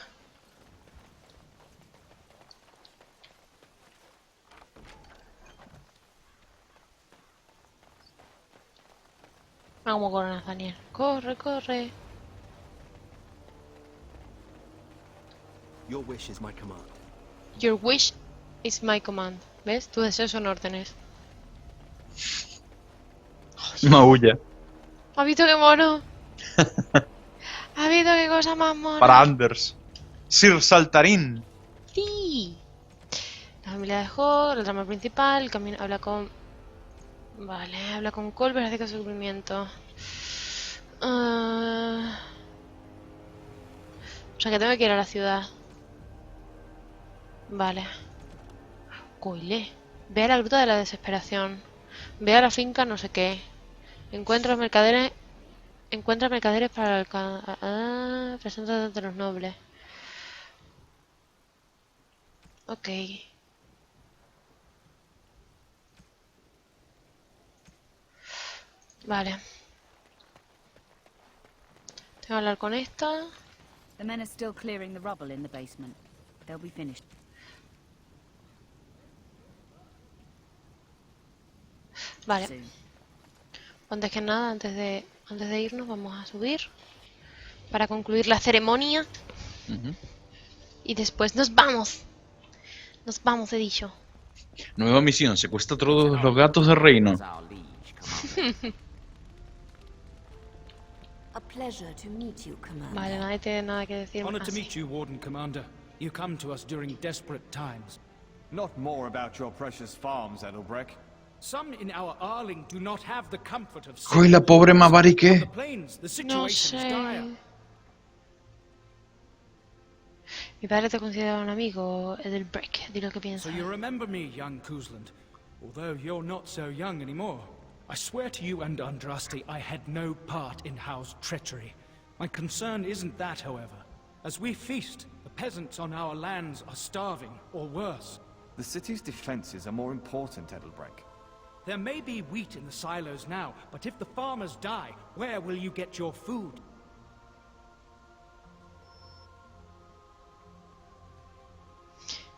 Vamos con Nathaniel. Corre, corre. Your wish is my command. Your wish is my command. ¿Ves? Tus deseos son órdenes. Maulla. ¿Has visto qué mono? ¿Has visto qué cosa más mona? Para Anders. Sir Saltarín. Sí. La familia dejó, la trama principal, el camino habla con... Vale, habla con Colbert acerca de su sufrimiento. O sea que tengo que ir a la ciudad. Vale. Coile. Ve a la gruta de la desesperación. Ve a la finca no sé qué. Encuentra mercaderes para alcanzar... preséntate ante los nobles. Ok. Vale. Tengo que hablar con esta. The men are still clearing the rubble in the basement. They'll be finished. Vale. Soon. Antes que nada, antes de irnos, vamos a subir para concluir la ceremonia. Y después nos vamos. Nos vamos, he dicho. Nueva misión. Secuestra a todos los gatos del reino. A pleasure to meet you, Commander. Vale, nadie tiene nada que decir. Honored to así. meet you, Warden Commander. You come to us during desperate times. Not more about your precious farms, Edelbrecht. Some in our Arling do not have the comfort of Joder, la pobre Mavari, On ¿qué? the plains, the No situation is sé. dire. Mi padre te considera un amigo, Edelbrecht. Di lo que So piensas. you remember me, young Kuzland, although you're not so young anymore. I swear to you and Andraste I had no part in Howe's treachery. My concern isn't that, however. As we feast, the peasants on our lands are starving, or worse. The city's defenses are more important, Edelbrecht. There may be wheat in the silos now, but if the farmers die, where will you get your food?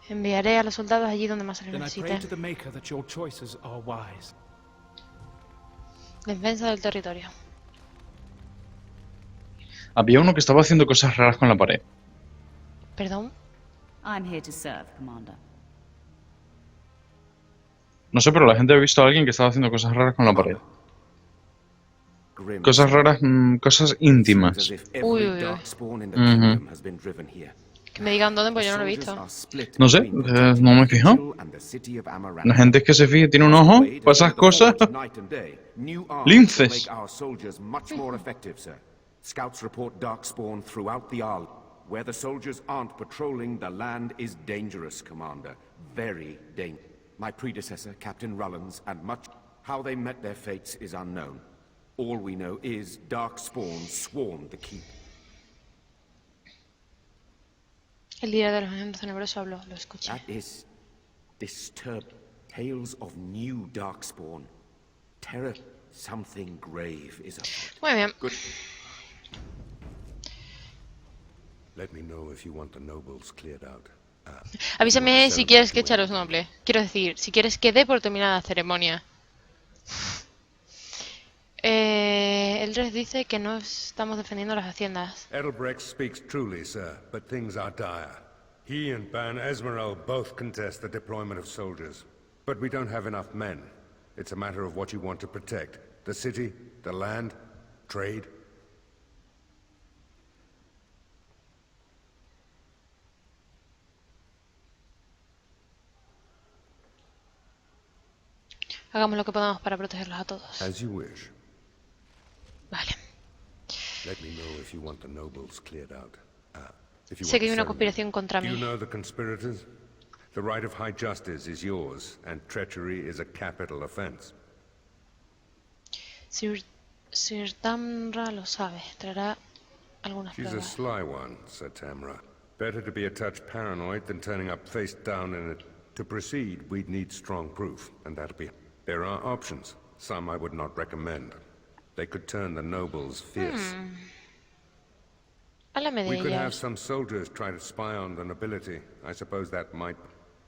Enviaré a los soldados allí donde más se les Then I pray necesite. to the Maker that your choices are wise. Defensa del territorio. Había uno que estaba haciendo cosas raras con la pared. Perdón. I'm here to serve, Commander. No sé, pero la gente ha visto a alguien que estaba haciendo cosas raras con la pared. Cosas raras, cosas íntimas. Uy, uy, uy. Que me digan dónde, pues yo no lo he visto. No sé, no me he fijado. La gente es que se fije, tiene un ojo para esas cosas. Linces. Scouts report darkspawn throughout the Isle. Where the soldiers aren't patrolling, the land is dangerous, Commander. Very dangerous. My predecessor, Captain Rullins, and much how they met their fates is unknown. All we know is darkspawn swarmed the keep. El líder de los ejércitos tenebrosos habló, lo escuché. That is disturbed. Tales of new darkspawn. Terror, something grave is afoot. Muy bien. Good. Let me know if you want the nobles cleared out. Avísame si quieres que eche a los nobles. Quiero decir, si quieres que dé por terminada la ceremonia. Eldred dice que no estamos defendiendo las haciendas. Edelbrecht speaks truly, sir, but things are dire. He and Ban Esmeralda both contest the deployment of soldiers. But we don't have enough men. It's a matter of what you want to protect. The city, the land, trade. Hagamos lo que podamos para protegerlos a todos. As you wish. Vale. Let me know if you want the nobles cleared out. Sé que hay una conspiración contra Do mí. you know the conspirators? The right of high justice is yours, and treachery is a capital offense. Sir Tamra lo sabe. Traerá algunas She's a pruebas. sly one, Sir Tamra. Better to be a touch paranoid than turning up face down in it. To proceed, we'd need strong proof, and that'll be... There are options. Some I would not recommend. They could turn the nobles fierce. Háblame de We could have ellas. some soldiers try to spy on the nobility. I suppose that might...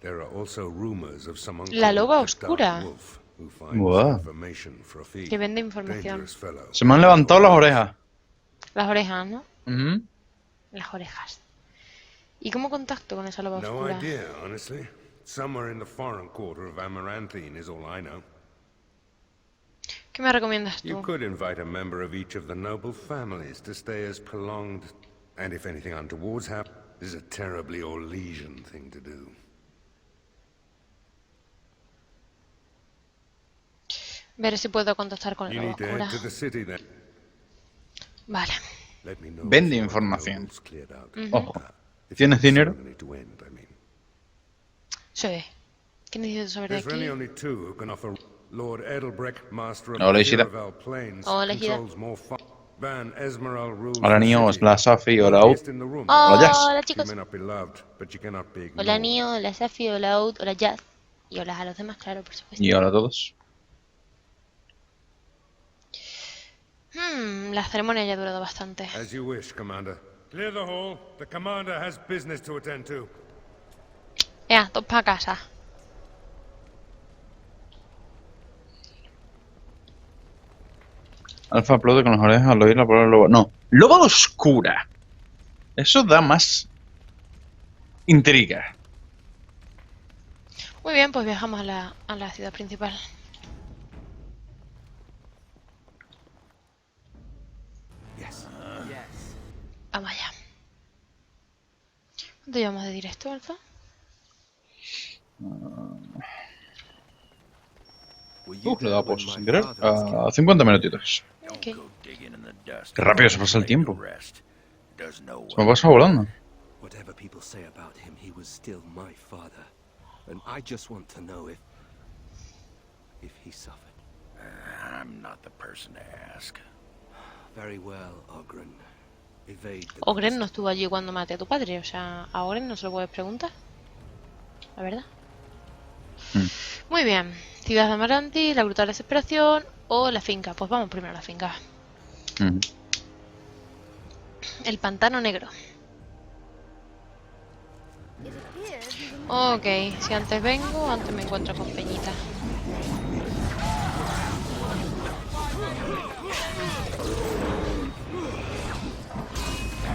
There are also rumors of someone La loba called the Dark oscura. Wolf, who finds Wow. information for a fee. Que vende información. Dangerous fellow. Se me han levantado las orejas. Las orejas, ¿no? Ujú. Las orejas. ¿Y cómo contacto con esa loba No oscura? idea, honestly. Somewhere in the foreign quarter of Amaranthine is all I know. ¿Qué me recomiendas You tú? could invite a member of each of the noble families to stay as prolonged, and if anything untoward's happened, this is a terribly Orlesian thing to do. Veré si puedo contactar con la You loba need to oscura. head to the city then. Vale. Let me know Vende if you want the información. nobles cleared out. Ojo. If ¿Tienes you want the dinero? ceremony to end, I mean. Sí. ¿Qué necesito saber de There's really aquí? only two who can offer. Lord Edelbrecht, master of Hola, the Ishida. Firavel Plains, Hola, Ishida. controls more fire. Van Esmeralda rules Hola, the niños. city. La Safi, hola, You're Out. guest in the room. Hola, Jazz. Hola, You chicos. may not be loved, but you cannot be ignored. Hola, Nio, hola, Safi, hola, Out, hola, Jazz. Y hola a los demás, claro, por supuesto. Y hola a todos. La ceremonia ya ha durado bastante. As you wish, Commander. Clear the hall. The commander has business to attend to. Ya, todos para casa. Alfa aplaude con las orejas al oír la palabra loba. No, loba oscura. Eso da más intriga. Muy bien, pues viajamos a la ciudad principal. Vamos allá. ¿Cuánto llevamos de directo, Alfa? Le da por sin querer a 50 minutitos. Ok. Qué rápido se pasa el tiempo. Se me pasa volando. Whatever people say about him, he was still my father. And I just want to know if he suffered. I'm not the person to ask. Very well, Ogren. Evade the Ogren no estuvo allí cuando maté a tu padre, o sea, a Ogren no se lo puedes preguntar. La verdad. Muy bien. Ciudad de Amaranti, la brutal desesperación o la finca. Pues vamos primero a la finca. El pantano negro. Ok, si antes vengo, antes me encuentro con Peñita.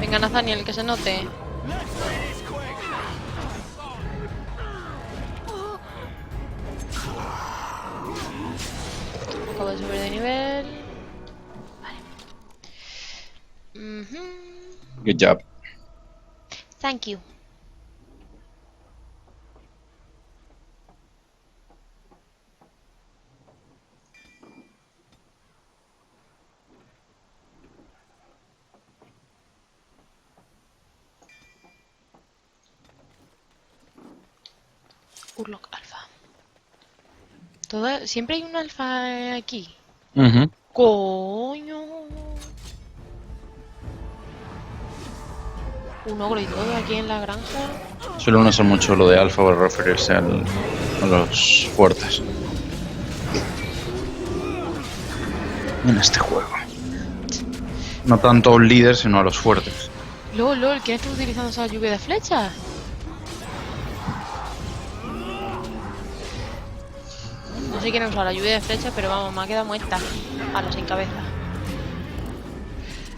Venga, Nathaniel, que se note. Acabo de subir de nivel. Vale. Good job. Thank you. Urlock alfa. Siempre hay un alfa aquí. Coño. Un ogro y todo aquí en la granja. Suele no ser mucho lo de alfa para referirse a los fuertes. En este juego. No tanto a un líder, sino a los fuertes. LOL, ¿quién está utilizando esa lluvia de flechas? No sé quién ha usado la lluvia de flechas, pero vamos, me ha quedado muerta. A la sin cabeza.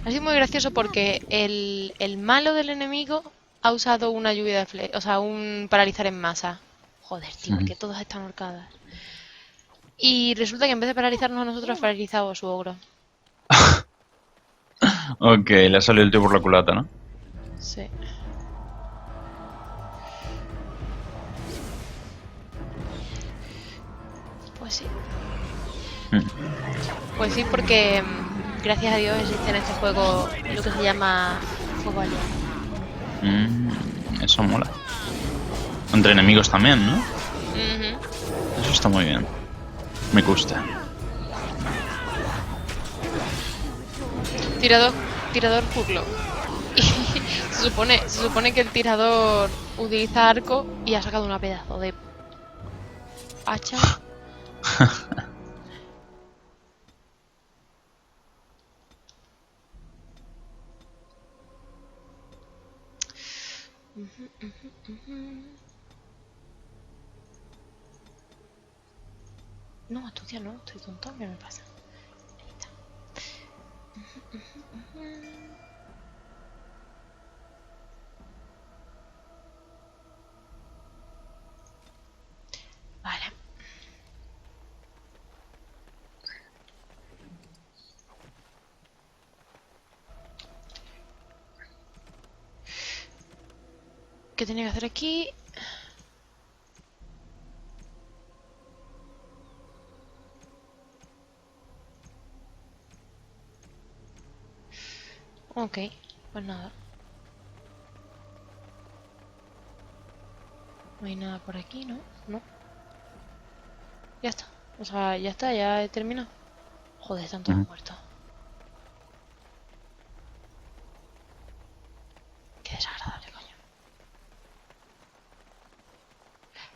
Ha sido muy gracioso porque el malo del enemigo ha usado una lluvia de flechas, o sea, un paralizar en masa. Joder, tío, que todas están ahorcadas. Y resulta que en vez de paralizarnos a nosotros, ha paralizado a su ogro. Ok, le ha salido el tío por la culata, ¿no? Sí. Pues sí. Pues sí, porque gracias a Dios existe en este juego lo que se llama fuego aliado. Eso mola. Entre enemigos también, ¿no? Eso está muy bien. Me gusta. Tirador Furlock. Y se supone que el tirador utiliza arco y ha sacado una pedazo de hacha. No, estudia no, estoy tonto, ¿qué me pasa? Ahí está. Vale. ¿Qué tenía que hacer aquí? Ok, pues nada. No hay nada por aquí, ¿no? No. Ya está. O sea, ya está, ya he terminado. Joder, están todos muertos. Qué desagradable, coño.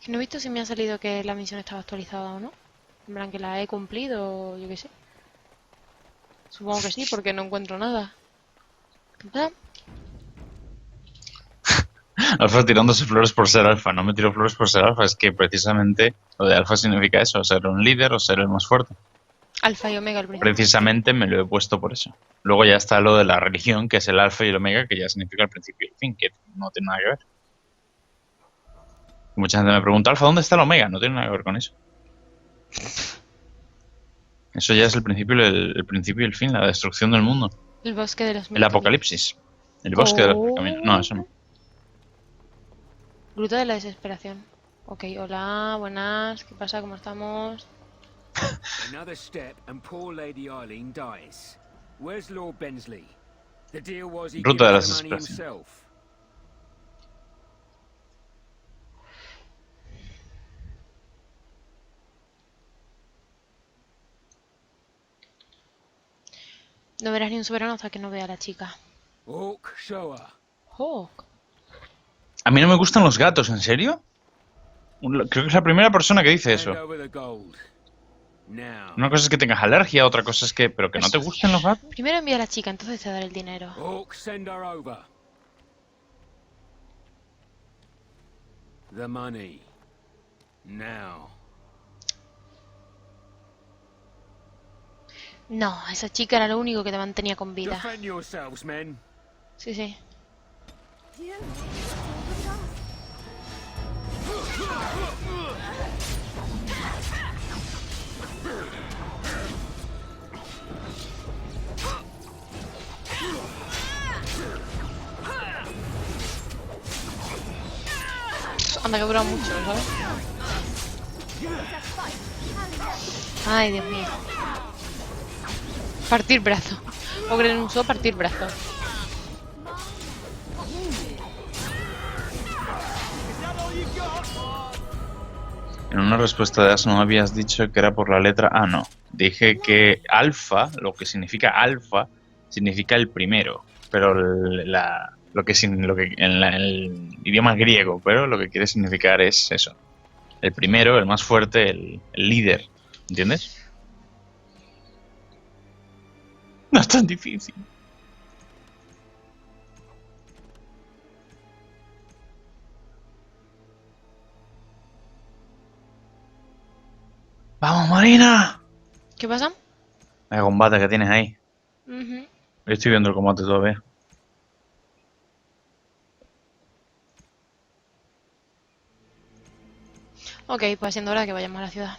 Que no he visto si me ha salido que la misión estaba actualizada o no. En plan, que la he cumplido o yo qué sé. Supongo que sí, porque no encuentro nada. ¿Qué pasa? Alfa tirándose flores por ser alfa. No me tiro flores por ser alfa. Es que precisamente lo de alfa significa eso. Ser un líder o ser el más fuerte. Alfa y omega al principio. Precisamente me lo he puesto por eso. Luego ya está lo de la religión, que es el alfa y el omega, que ya significa el principio y el fin, que no tiene nada que ver. Mucha gente me pregunta, Alfa, ¿dónde está el omega? No tiene nada que ver con eso. Eso ya es el principio y el fin, la destrucción del mundo. El bosque de los El apocalipsis. El bosque de los caminos. No, eso no. Gruta de la desesperación. Ok, hola, buenas. ¿Qué pasa? ¿Cómo estamos? Another step and poor Lady Eileen dies. Where's Lord Bensley? The deal was he Ruta de la gives the money desesperación. himself. No verás ni un soberano hasta que no vea a la chica. Hawk, show her. Hawk. A mí no me gustan los gatos, ¿en serio? Creo que es la primera persona que dice eso. Hand over the gold. Now. Una cosa es que tengas alergia, otra cosa es que... Pero que no te gusten los gatos. Primero envía a la chica, entonces te daré el dinero. Hawk, send her over. The money. Now. No, esa chica era lo único que te mantenía con vida. Defend yourselves, men. Sí, sí. Anda que dura mucho, ¿sabes? Ay, Dios mío. Partir brazo. Ogren usó partir brazo. En una respuesta de As no habías dicho que era por la letra A, no. Dije que alfa, lo que significa alfa, significa el primero. Pero lo que en el idioma griego, pero lo que quiere significar es eso. El primero, el más fuerte, el líder. ¿Entiendes? No es tan difícil. ¡Vamos, Marina! ¿Qué pasa? El combate que tienes ahí. Ujú. Estoy viendo el combate todavía. Ok, pues siendo hora que vayamos a la ciudad.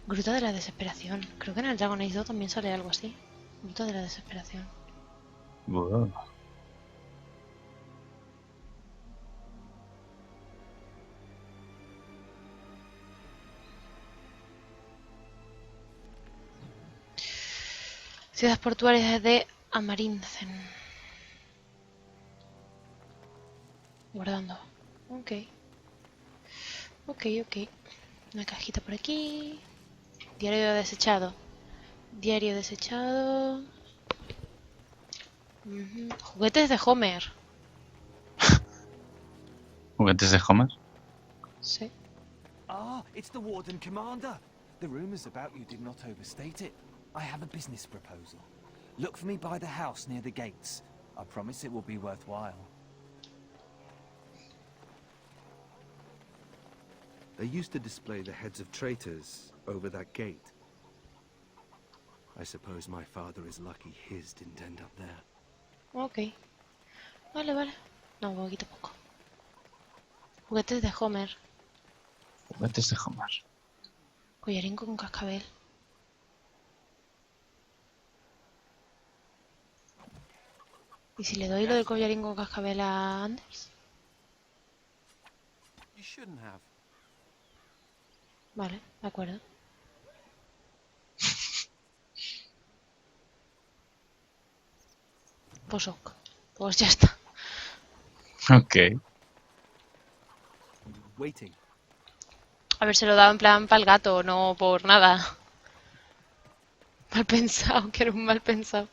Gruta de la desesperación. Creo que en el Dragon Age 2 también sale algo así. Gruta de la desesperación. Wow. Ciudad portuaria de Amarincen. Guardando. Ok. Ok. Una cajita por aquí. Diario desechado. Diario desechado. Juguetes de Homer. ¿Juguetes de Homer? Sí. Ah, it's the Warden Commander. The rumors about you did not overstate it. I have a business proposal. Look for me by the house near the gates. I promise it will be worthwhile. They used to display the heads of traitors over that gate. I suppose my father is lucky his didn't end up there. Ok. Vale. No, un poquito poco. Juguetes de Homer. Juguetes de Homer. Collarín con cascabel. ¿Y si le doy lo del collarín con cascabel a Anders? You shouldn't have. Vale, de acuerdo. Pues ok. Pues ya está. Ok. Waiting. A ver, se lo daba en plan para el gato, no por nada. Mal pensado, que era un mal pensado.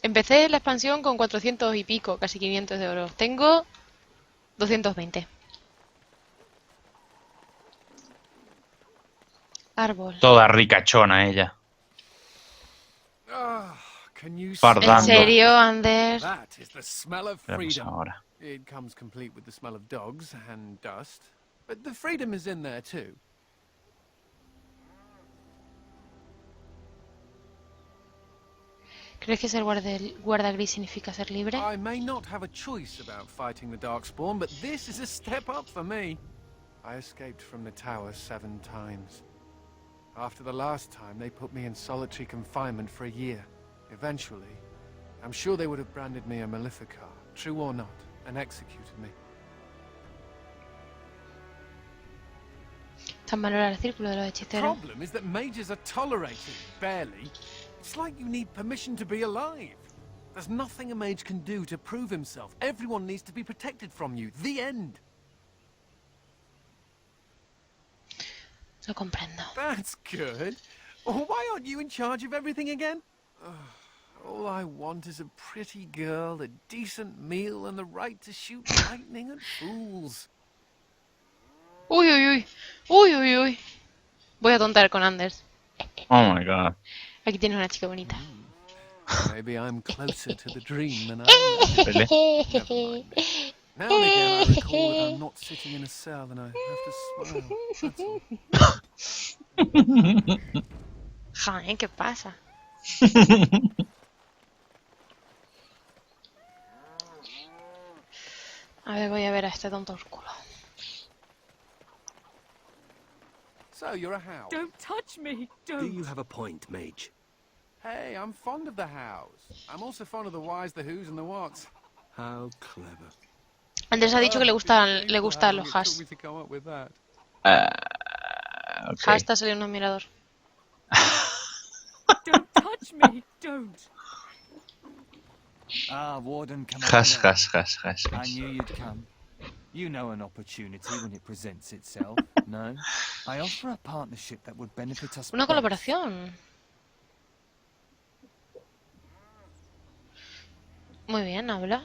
Empecé la expansión con 400 y pico, casi 500 de oro. Tengo 220. Árbol. Toda ricachona ella. Can you Fardando. ¿En serio, Anders? That is the smell of Veremos freedom. ahora. It comes complete with the smell of dogs and dust, but the freedom is in there too. ¿Crees que ser guarda gris significa ser libre? I may not have a choice about fighting the Darkspawn, but this is a step up for me. I escaped from the tower 7 times. After the last time, they put me in solitary confinement for a year. Eventually, I'm sure they would have branded me a Maleficar, true or not, and executed me. Tan malo era el círculo de los The hechiceros. problem is that mages are tolerated, barely. It's like you need permission to be alive. There's nothing a mage can do to prove himself. Everyone needs to be protected from you. The end. Lo comprendo. That's good. Why aren't you in charge of everything again? All I want is a pretty girl, a decent meal, and the right to shoot lightning at fools. Uy. Voy a tontar con Anders. Oh my god. Aquí tienes una chica bonita. Maybe I'm closer to the dream than I am. Never mind. Now and again I recall that I'm not sitting in a cell and I have to smile. That's all. Joder, ¿qué pasa? A ver, voy a ver a este tonto por culo. So, you're a house. Don't touch me! Do Don't! you have a point, mage? Hey, I'm fond of the house. I'm also fond of the whys, the whos, and the whats. How clever. Andrés ha dicho que le gustan los hash. Okay. Hasta salió un admirador. Don't touch me! Don't! Ah, Warden Commander. Hash, hash, hash, hash. I knew you'd come. You know an opportunity when it presents itself, no? I offer a partnership that would benefit us Una both. colaboración. Muy bien, habla.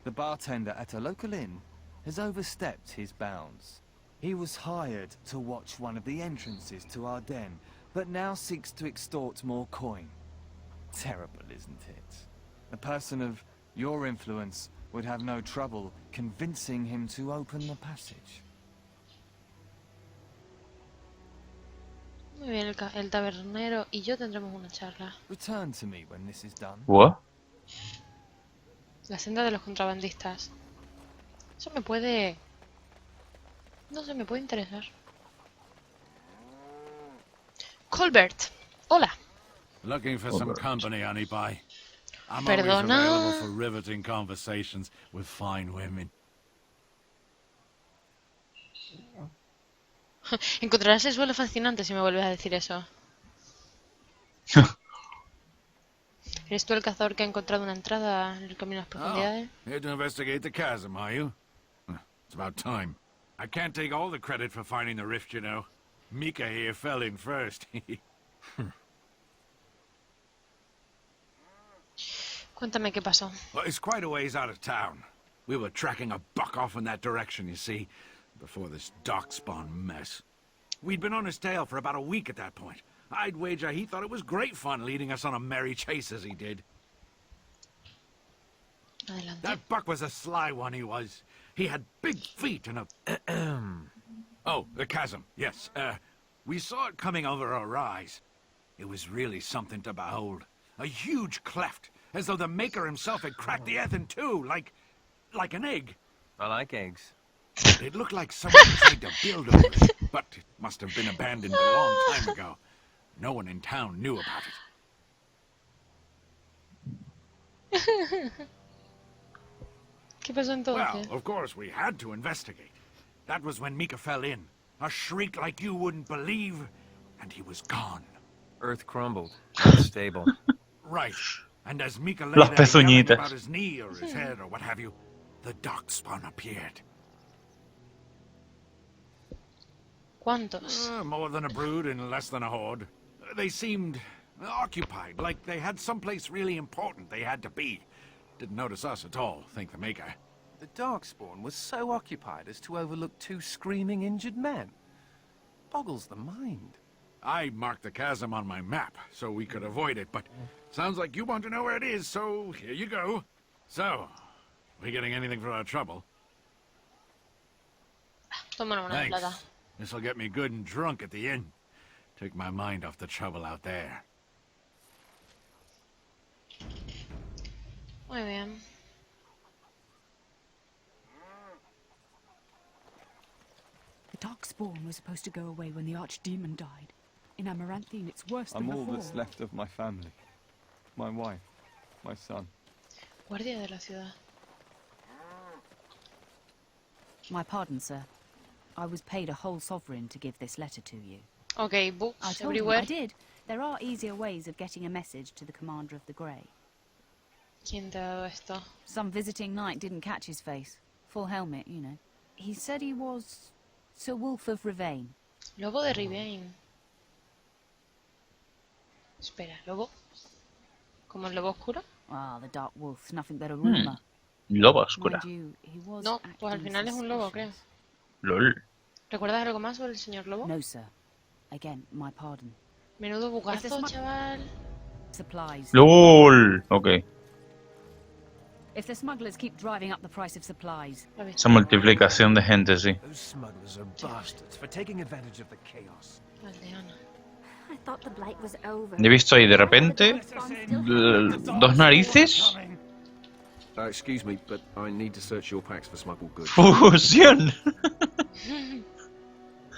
The bartender at a local inn has overstepped his bounds. He was hired to watch one of the entrances to our den, but now seeks to extort more coin. Terrible, isn't it? A person of your influence would have no trouble convincing him to open the passage. Muy bien, el tabernero y yo tendremos una charla. Return to me when this is done. What? La senda de los contrabandistas. Eso me puede... No sé, me puede interesar. Colbert. Hola. Looking for some company, honey pie. I'm Perdona. always available for riveting conversations with fine women. Encontrarás el suelo fascinante si me vuelves a decir eso. ¿Eres tú el cazador que ha encontrado una entrada en el camino a las profundidades? Here to investigate the chasm, are you? It's about time. I can't take all the credit for finding the rift, you know. Mika here fell in first. Cuéntame qué pasó. Well, it's quite a ways out of town. We were tracking a buck off in that direction, you see, before this darkspawn mess. We'd been on his tail for about a week at that point. I'd wager he thought it was great fun leading us on a merry chase as he did. Adelante. That buck was a sly one, he was. He had big feet and a... Oh, the chasm, yes. We saw it coming over a rise. It was really something to behold. A huge cleft, as though the maker himself had cracked the earth in two, like an egg. I like eggs. It looked like someone tried to build over it, but it must have been abandoned a long time ago. No one in town knew about it. ¿Qué pasó entonces? Well, of course, we had to investigate. That was when Mika fell in. A shriek like you wouldn't believe, and he was gone. Earth crumbled. Unstable. Right. And as Mika lay Las there yelling pezuñitas. about his knee or his head or what have you, the darkspawn appeared. ¿Cuántos? More than a brood and less than a horde. They seemed occupied, like they had someplace really important they had to be. Didn't notice us at all, think the maker. The Darkspawn was so occupied as to overlook two screaming injured men. Boggles the mind. I marked the chasm on my map so we could avoid it, but sounds like you want to know where it is, so here you go. So, we getting anything for our trouble? Toma una plata. Thanks. This'll get me good and drunk at the inn. Take my mind off the trouble out there. Muy bien. The Darkspawn was supposed to go away when the Archdemon died. In Amaranthine, it's worse than I'm all before. that's left of my family. My wife, my son. Guardia de la ciudad. My pardon, sir. I was paid a whole sovereign to give this letter to you. Okay, I books told him everywhere. I did. There are easier ways of getting a message to the Commander of the Grey. ¿Quién te ha dado esto? Some visiting knight didn't catch his face. Full helmet, you know. He said he was Sir Wolf of Rivain. Lobo de Rivain. Espera, ¿lobo? ¿Como el lobo oscuro? Ah, the Dark Wolf's nothing but a rumour. Lobo oscura. Mind you, he was No, pues al acting final es un lobo, creo. suspicious. LOL. ¿Recuerdas algo más sobre el señor lobo? No, sir. Again, my pardon. Menudo bugazo, Este es chaval. Supplies. LOL. Ok. If the smugglers keep driving up the price of supplies, Esa multiplicación de gente, sí. Those smugglers are bastards for taking advantage of the chaos. Aldeana. I thought the blight was over. He visto ahí de repente dos narices. Excuse me, but I need to search your packs for smuggled goods. ¡Fusión!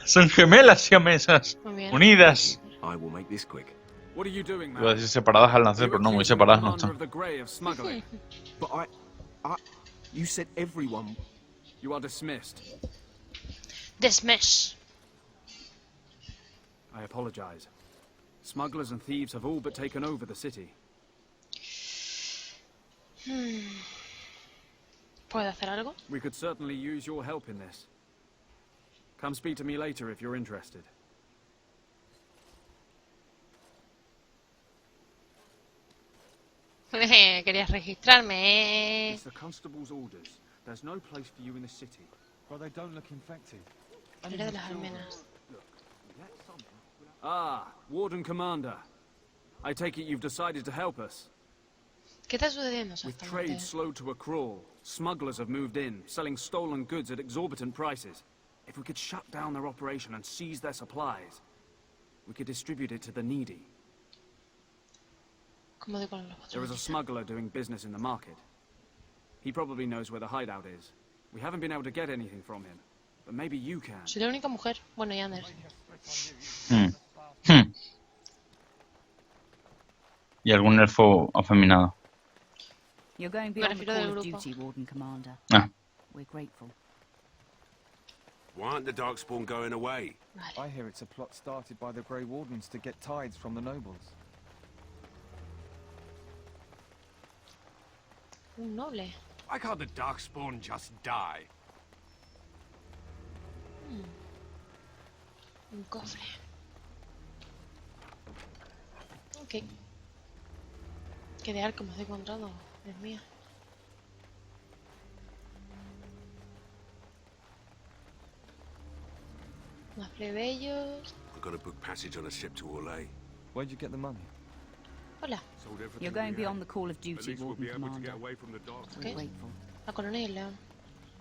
Son gemelas siamesas. Unidas. I will make this quick. What are you doing, Iba a man? decir separadas al nacer, pero no, muy separadas no están. But you said everyone. You are dismissed. Dismiss. I apologize. Smugglers and thieves have all but taken over the city. ¿Puedo hacer algo? We could certainly use your help in this. Come speak to me later if you're interested. Querías registrarme, It's the constable's orders. There's no place for you in the city. Well, they don't look infected. Era de las almenas. Ah, Warden Commander. I take it you've decided to help us. ¿Qué está sucediendo With exactamente? trade slowed to a crawl, smugglers have moved in, selling stolen goods at exorbitant prices. If we could shut down their operation and seize their supplies, we could distribute it to the needy. ¿Cómo de con los There is a smuggler doing business in the market. He probably knows where the hideout is. We haven't been able to get anything from him, but maybe you can. Soy la única mujer. Bueno, y Anders. Y algún elfo afeminado. You're going beyond the call of duty, Warden Commander. Ah. We're grateful. Why aren't the Darkspawn going away? I hear it's a plot started by the Grey Wardens to get tithes from the nobles. Un noble. Why can't the Darkspawn just die? Un cofre. Ok. Qué de arco me he encontrado. Dios mío. Más plebeyos. I've got to book passage on a ship to Orlais. Where'd you get the money? Hola. You're going beyond the call of duty, Warden Commander. We're Okay. grateful. La corona y el león.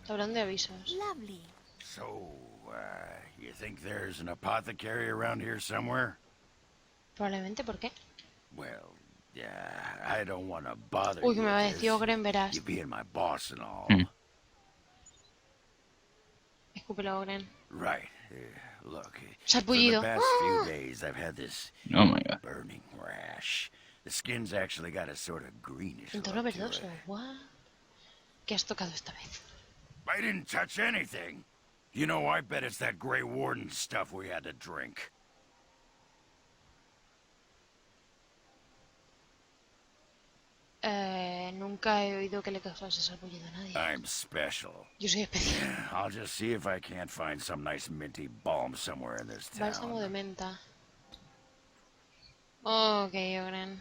Hablando de avisos. Lovely. So, you think there's an apothecary around here somewhere? Probablemente, ¿por qué? Well, yeah, I don't want to bother Uy, que you me va a with decir this, Ogren, verás. you being my boss and all. Escúpelo, Ogren. Right. Look, Se ha for the pullido. past few days I've had this Oh my God. burning rash. The skin's actually got a sort of greenish Un tono look to verdoso. it. What? ¿Qué has tocado esta vez? I didn't touch anything. You know, I bet it's that Grey Warden stuff we had to drink. Nunca he oído que le causase sarpullido a nadie. I'm special. Yo soy especial. I'll just see if I can't find some nice minty balm somewhere in this town. Bálsamo de menta. Ok, Ogren.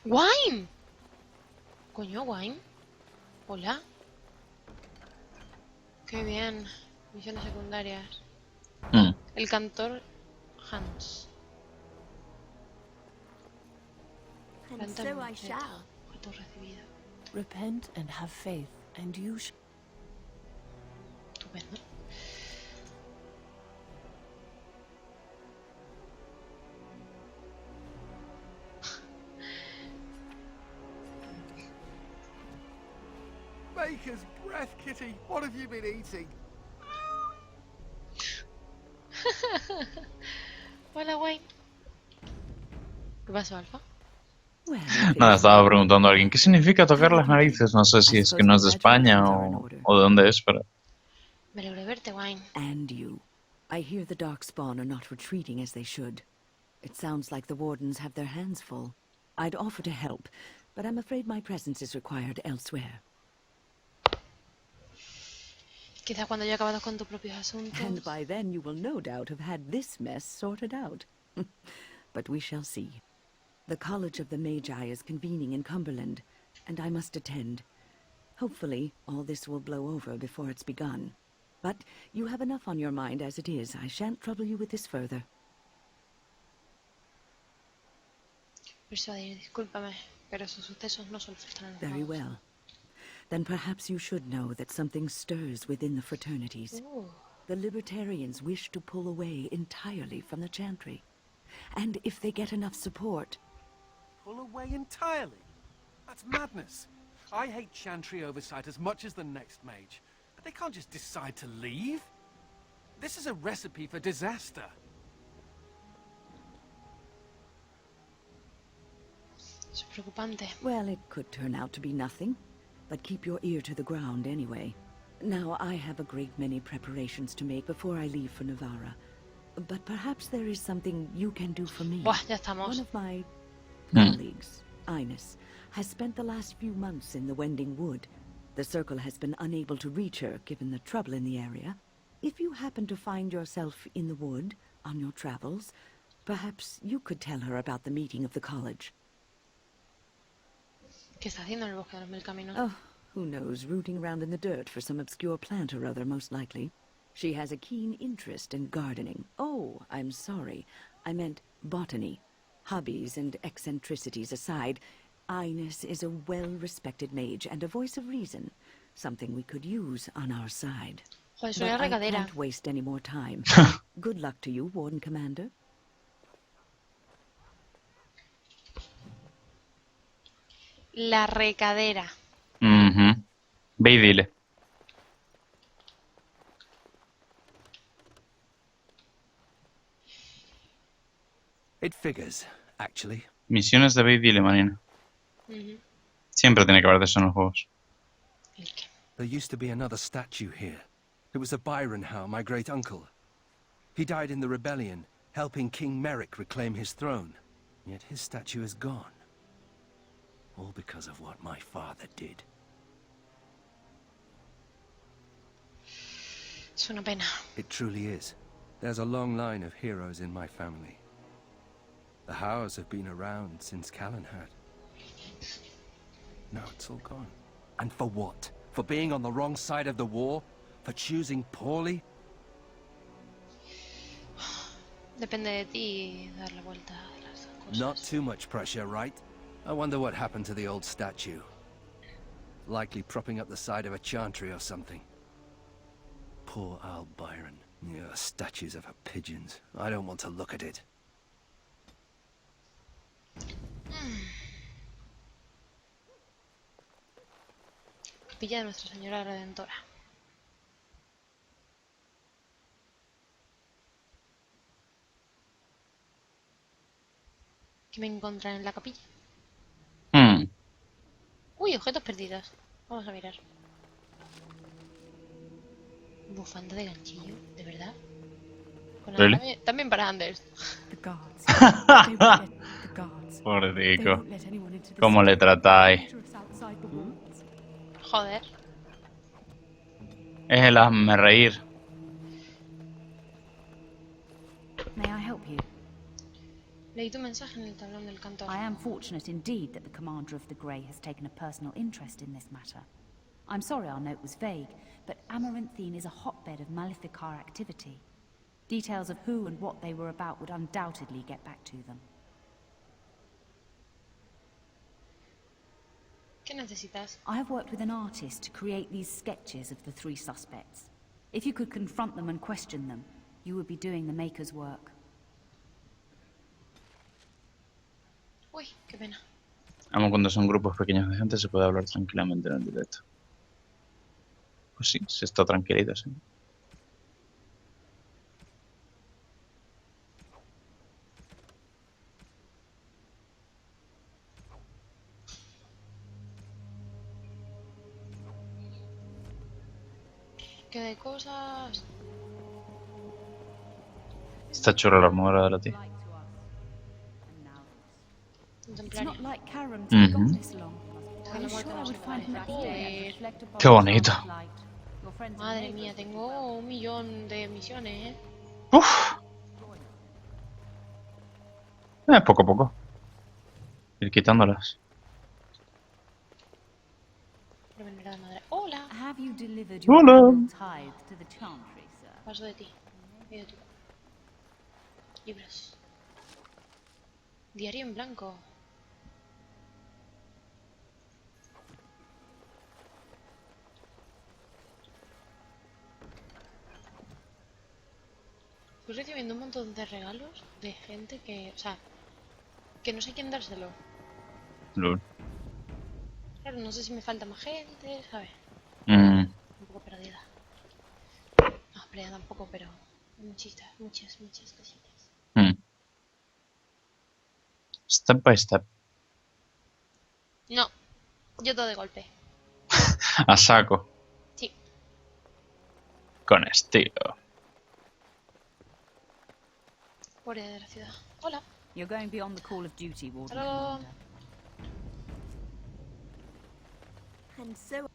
¡Wine! Coño, Wine. Hola. Qué bien. Misiones secundarias. El cantor Hans. And so I shall. Objeto recibido. Repent and have faith, and you shall. Estupendo. Baker's breath, Kitty. What have you been eating? Hola, Wayne. ¿Qué pasó, Alfa? Nada, estaba preguntando a alguien ¿qué significa tocar las narices? No sé si es que no es de España o de dónde es, pero... Me alegro verte, Wayne. And you. I hear the Darkspawn are not retreating as they should. It sounds like the Wardens have their hands full. I'd offer to help, but I'm afraid my presence is required elsewhere. Quizá cuando haya acabado con tus propios asuntos. And by then you will no doubt have had this mess sorted out. But we shall see. The College of the Magi is convening in Cumberland, and I must attend. Hopefully, all this will blow over before it's begun. But you have enough on your mind as it is. I shan't trouble you with this further. Persuadir, discúlpame, pero esos sucesos no solo afectan a los Very magos. well. Then perhaps you should know that something stirs within the fraternities. Ooh. The libertarians wish to pull away entirely from the chantry. And if they get enough support... Pull away entirely? That's madness. I hate chantry oversight as much as the next mage. But they can't just decide to leave. This is a recipe for disaster. Es preocupante. Well, it could turn out to be nothing. But keep your ear to the ground anyway. Now, I have a great many preparations to make before I leave for Navarra. But perhaps there is something you can do for me. Buah, ya estamos. One of my colleagues, Ines, has spent the last few months in the Wending Wood. The Circle has been unable to reach her, given the trouble in the area. If you happen to find yourself in the wood on your travels, perhaps you could tell her about the meeting of the college. ¿Qué está haciendo en el bosque de los mil caminos? Oh, who knows, rooting around in the dirt for some obscure plant or other, most likely. She has a keen interest in gardening. Oh, I'm sorry. I meant botany. Hobbies and eccentricities aside, Ines is a well-respected mage and a voice of reason. Something we could use on our side. Joder, soy la But I regadera. can't waste any more time. Good luck to you, Warden Commander. La recadera. Ve y dile. It figures, actually. Misiones de ve y dile, Marina. Siempre tiene que haber de eso en los juegos. There used to be another statue here. It was of Byron Howe, my great-uncle. He died in the rebellion, helping King Merrick reclaim his throne. Yet his statue is gone. All because of what my father did. Es una pena. It truly is. There's a long line of heroes in my family. The Howes have been around since Callan had. Now it's all gone. And for what? For being on the wrong side of the war? For choosing poorly? Depende de ti dar la vuelta a las cosas. Not too much pressure, right? I wonder what happened to the old statue. Likely propping up the side of a chantry or something. Poor Al Byron. Yeah, statues of her pigeons. I don't want to look at it. Capilla de Nuestra Señora Redentora. ¿Qué me encontraré en la capilla? Uy, objetos perdidos. Vamos a mirar. Bufanda de ganchillo, ¿de verdad? Con Really? también para Anders. Pobretico. ¿Cómo le tratáis? Joder. Es el hazme reír. May I help you? Leí tu mensaje en el tablón del cantor. I am fortunate indeed that the commander of the Grey has taken a personal interest in this matter. I'm sorry our note was vague, but Amaranthine is a hotbed of Maleficar activity. Details of who and what they were about would undoubtedly get back to them. ¿Qué necesitas? I have worked with an artist to create these sketches of the three suspects. If you could confront them and question them, you would be doing the maker's work. Uy, qué pena. Amo cuando son grupos pequeños de gente, se puede hablar tranquilamente en el directo. Pues sí, se está tranquilito, sí. ¿Qué de cosas? Está churra la armadura de la tía. It's not like Karam to be gone this long. I'm sure I would find him at the end. Qué bonito. Madre mía, tengo 1 millón de misiones, ¿eh? Uf. Poco a poco. Ir quitándolas. Hola. Have you delivered your Hola. annual tithe to the chantry, sir? Paso de ti. Y de tu. Libros. Diario en blanco. Estoy recibiendo un montón de regalos de gente que, o sea, que no sé quién dárselo. Lol. Claro, no sé si me falta más gente, ¿sabes? Mm. Un poco perdida. No, perdida tampoco, pero muchas cositas. Mm. Step by step. No, yo todo de golpe. A saco. Sí. Con estilo. Fuera de la ciudad. Hola. You're going beyond the call of duty, Warden Hello. Commander. And so...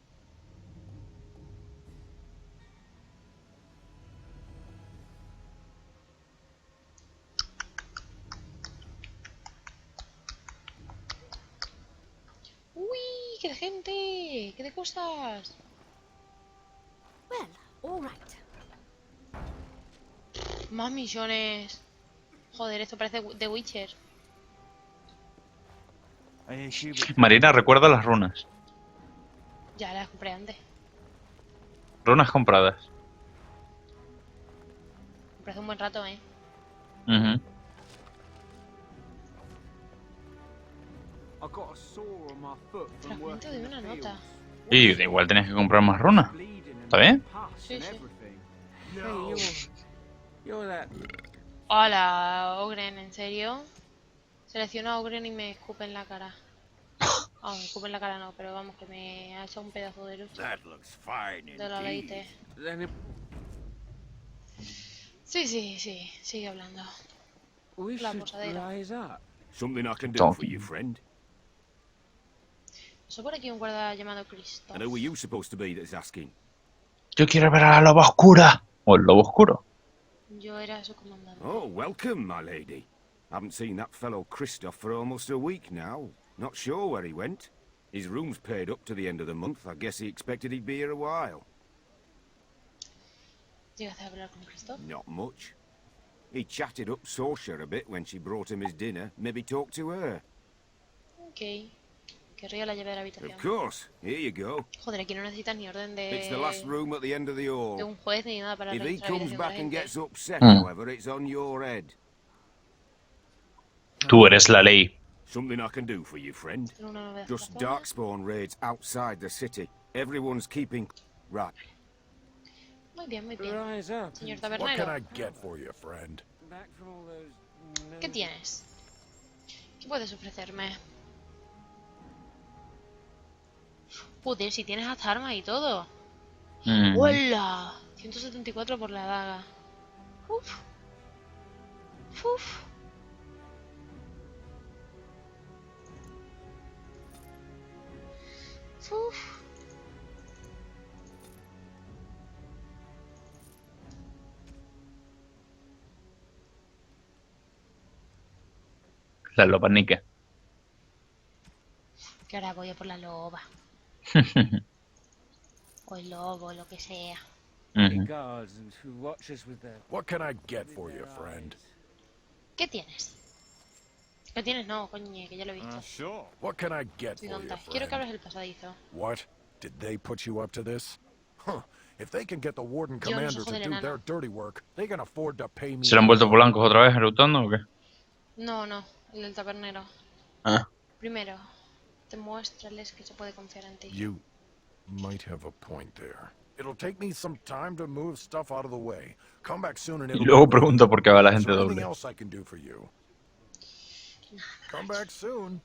¡Uy! ¡Qué de gente! ¡Qué de cosas! Well, all right. Más misiones. Joder, esto parece The Witcher. Marina, recuerda las runas. Ya las compré antes. Runas compradas. Compré hace un buen rato, ¿eh? Ujú. I got a sore on my foot from Fragmento working de the una fields. nota. Y igual tenés que comprar más runas. ¿Está bien? Sí, sí. Hey, you're that... Hola, Ogren, ¿en serio? Selecciono a Ogren y me escupe en la cara. Ah, me escupe en la cara no, pero vamos, que me ha hecho un pedazo de lucha. That looks fine De la indeed. leite. Sí, sigue hablando. La posadera. Something I can do for you, friend. Pasó por aquí un guarda llamado Christoph. And who were you supposed to be that's asking? Yo quiero ver a la loba oscura. O el lobo oscuro. Yo era su comandante. Oh, welcome, my lady. Haven't seen that fellow Christoph for almost a week now. Not sure where he went. His room's paid up to the end of the month. I guess he expected he'd be here a while. ¿Llegaste a hablar con Christoph? Not much. He chatted up Sorsha a bit when she brought him his dinner. Maybe talked to her. Ok. Querría la llave de la habitación. Of course. Here you go. Joder, aquí no necesitas ni orden It's the last room at the end of the de hall. un juez ni nada para If he registrar la comes habitación de la back and gente. gets upset, Mm. however, it's on your head. Tú eres la ley. Something I can do for you, friend. Tiene una novedad Just por la zona. darkspawn raids outside the city. Everyone's keeping... Right. Muy bien, muy bien. Rise up. Señor What can tabernero, I get for you, friend? Back from all those... ¿qué tienes? ¿Qué puedes ofrecerme? Joder, si tienes hasta armas y todo. Mm. ¡Hola! 174 por la daga. Uf. Uf. Uf. La loba Nike. Que ahora voy a por la loba. O el lobo, lo que sea. Ujú. guards who watch us with their... What can I get for you, friend? ¿Qué tienes? ¿Qué tienes? No, coño, que ya lo he visto. Sure. What can I get Estoy for you, tonta. Quiero que friend? abras el pasadizo. What? Did they put you up to this? Huh. If they can get the Warden Yo, los Commander ojos to del do enano. their dirty work, they can afford to pay me. ¿Se lo han vuelto blancos otra vez eructando o qué? No, el del tabernero. Ah. Primero, demuéstrales que se puede confiar en ti. You might have a point there. It'll take me some time to move stuff out of the way. Come back soon and Y it'll luego be ready. pregunto por qué va la Is gente there anything doble. else I can do for you? Come back soon.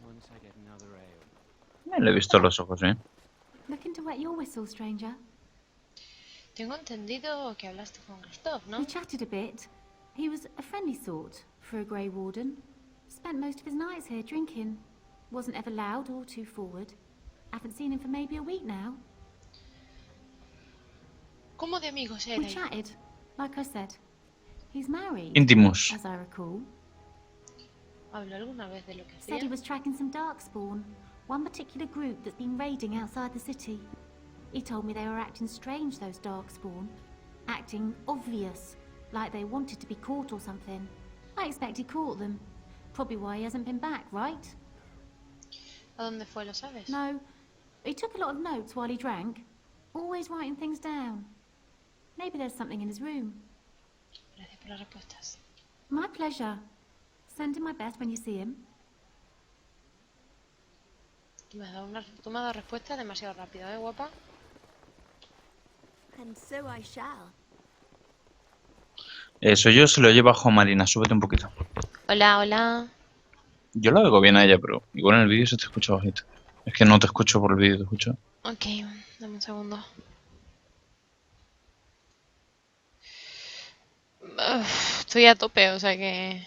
Once I get another ale. Le he visto los ojos, ¿eh? Looking to wet your whistle, stranger. Tengo entendido que hablaste con Christoph, ¿no? We chatted a bit. He was a friendly sort for a Grey Warden. Spent most of his nights here drinking. Wasn't ever loud or too forward. Haven't seen him for maybe a week now. ¿Cómo de amigos We erais? chatted, like I said. He's married, Íntimos. as I recall. ¿Habló alguna vez de lo que Said he hacía? was tracking some darkspawn, one particular group that's been raiding outside the city. He told me they were acting strange, those darkspawn. Acting obvious, like they wanted to be caught or something. I expect he caught them. Probably why he hasn't been back, right? ¿A dónde fue, lo sabes? No. He took a lot of notes while he drank. Always writing things down. Maybe there's something in his room. Gracias por las respuestas. My pleasure. Send him my best when you see him. Tú me has dado respuestas demasiado rápido, guapa? And so I shall. Eso yo se lo llevo a Juan Marina, súbete un poquito. Hola, hola. Yo la oigo bien a ella, pero igual en el vídeo se te escucha bajito. Es que no te escucho por el vídeo, ¿te escucho? Ok, dame un segundo. Estoy a tope, o sea que...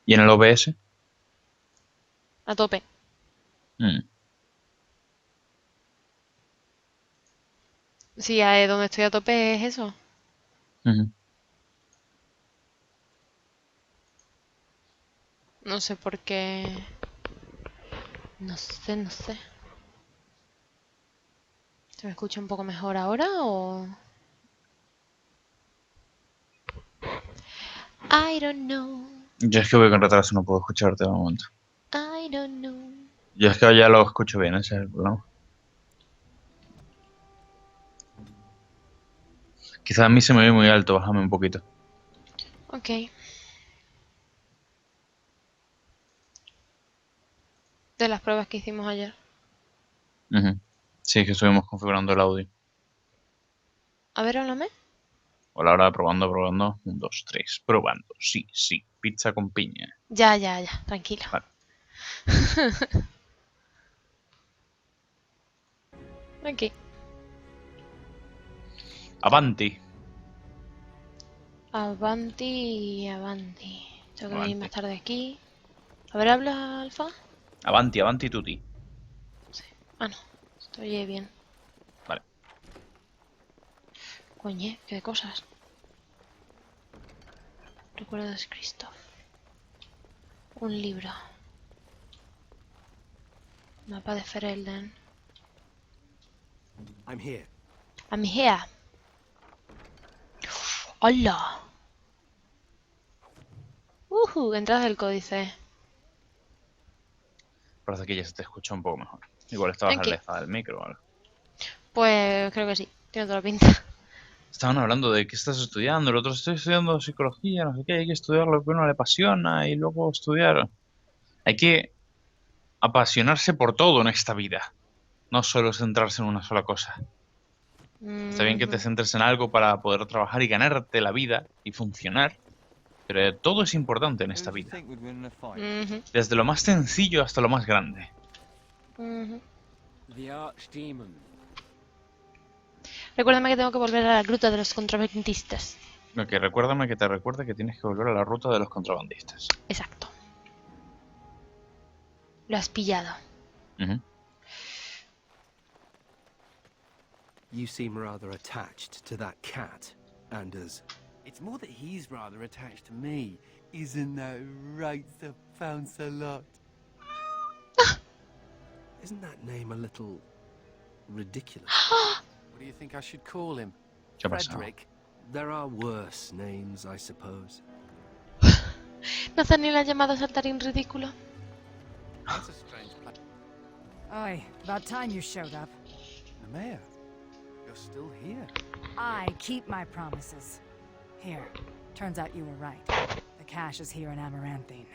¿Y en el OBS? A tope. Sí, donde estoy a tope es eso. No sé por qué... No sé. ¿Se me escucha un poco mejor ahora o...? I don't know. Yo es que voy con retraso, no puedo escucharte de momento. I don't know. Yo es que ya lo escucho bien, ese es el problema. Quizás a mí se me ve muy alto, bájame un poquito. Ok. De las pruebas que hicimos ayer. Sí, que estuvimos configurando el audio. A ver, háblame. Hola, ahora probando. 1, 2, 3. Probando. Sí. Pizza con piña. Ya. Tranquilo. Vale. Aquí. Avanti. Avanti. Tengo que venir más tarde aquí. A ver, ¿habla, Alfa? Avanti tutti. Sí. Ah, no. Esto oye bien. Vale. Coño, qué de cosas. Recuerdos de Christoph. Un libro. Mapa de Ferelden. I'm here. ¡Hola! Entradas del códice. Parece que ya se te escucha un poco mejor. Igual estabas alejada del micro o algo. Pues creo que sí. Tiene toda la pinta. Estaban hablando de qué estás estudiando. El otro estoy estudiando psicología, no sé qué. Hay que estudiar lo que a uno le apasiona y luego estudiar. Hay que apasionarse por todo en esta vida. No solo centrarse en una sola cosa. Está bien que te centres en algo para poder trabajar y ganarte la vida y funcionar, pero todo es importante en esta vida. Desde lo más sencillo hasta lo más grande. The Archdemon. Recuérdame que tengo que volver a la gruta de los contrabandistas. Ok, recuérdame que te recuerde que tienes que volver a la ruta de los contrabandistas. Exacto. Lo has pillado. You seem rather attached to that cat, Anders. It's more that he's rather attached to me. Isn't that right, Sir Pounce-a-lot? Isn't that name a little ridiculous? What do you think I should call him? Frederick? There are worse names, I suppose. Nathaniel ha llamado a Saltarín ridículo. That's a strange place. Oi, about time you showed up. Nemea, you're still here. I keep my promises. Here, turns out you were right. The cache is here in Amaranthine.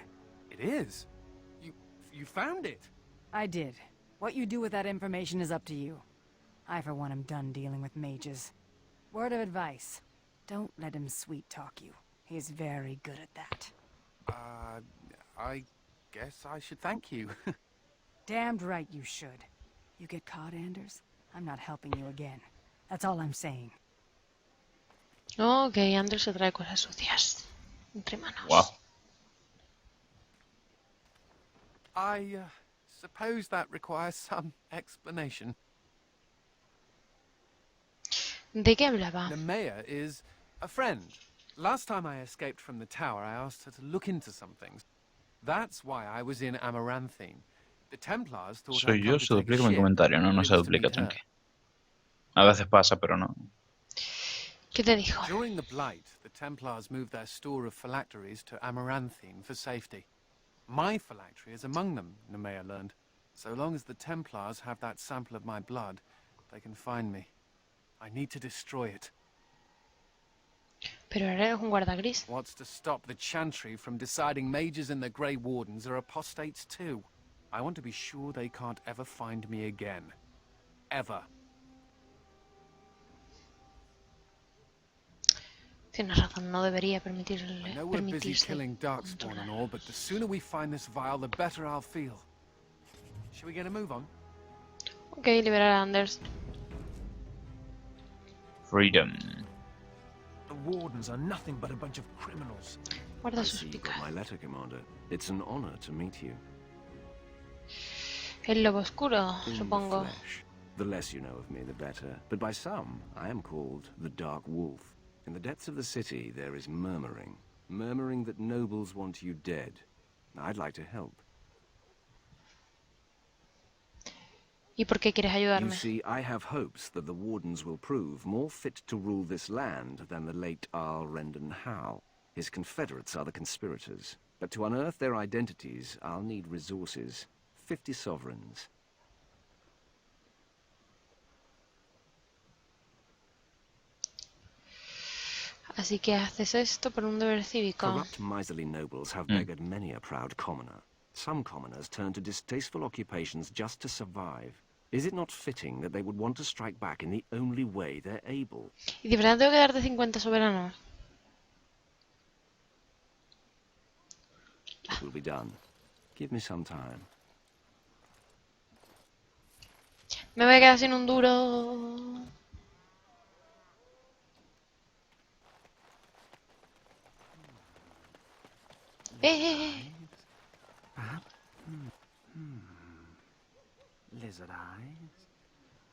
It is? You found it? I did. What you do with that information is up to you. I, for one, am done dealing with mages. Word of advice. Don't let him sweet-talk you. He's very good at that. I guess I should thank you. Damned right you should. You get caught, Anders? I'm not helping you again. That's all I'm saying. Ok, Anders se trae cosas sucias entre manos. Wow. I suppose that requires some explanation. ¿De qué hablaba? Nemea is a friend. Last time I escaped from the tower, I asked her to look into some things. That's why I was in Amaranthine. The Templars thought Soy I'd yo, come se to take a duplica mi ship, comentario, no but it se was to duplica, meet her. tranqui. A veces pasa, pero no. ¿Qué te dijo? During the Blight, the Templars moved their store of phylacteries to Amaranthine for safety. My phylactery is among them, Nemea learned. So long as the Templars have that sample of my blood, they can find me. I need to destroy it. Pero ahora eres un guarda gris. What's to stop the Chantry from deciding mages and the Grey Wardens are apostates too? I want to be sure they can't ever find me again. Ever. Tienes razón, no debería I know we're busy permitirse. killing Darkspawn and all, but the sooner we find this vial, the better I'll feel. Shall we get a move on? Ok, liberar a Anders. Freedom. The Wardens are nothing but a bunch of criminals. Guarda I sus see you got picas. my letter, Commander. It's an honor to meet you. El lobo oscuro, In the supongo. flesh. The less you know of me, the better. But by some, I am called the Dark Wolf. In the depths of the city, there is murmuring. Murmuring that nobles want you dead. I'd like to help. ¿Y por qué quieres You ayudarme? see, I have hopes that the Wardens will prove more fit to rule this land than the late Arl Rendon Howe. His confederates are the conspirators. But to unearth their identities, I'll need resources. 50 sovereigns. Así que haces esto por un deber cívico. Corrupt, miserly nobles have beggared many a proud commoner. Some commoners turn to distasteful occupations just to survive. Is it not fitting that they would want to strike back in the only way they're able? ¿Y de verdad tengo que darte 50 soberanos? It will be done. Give me some time. Me voy a quedar sin un duro. ¡Eh! Lizard eyes?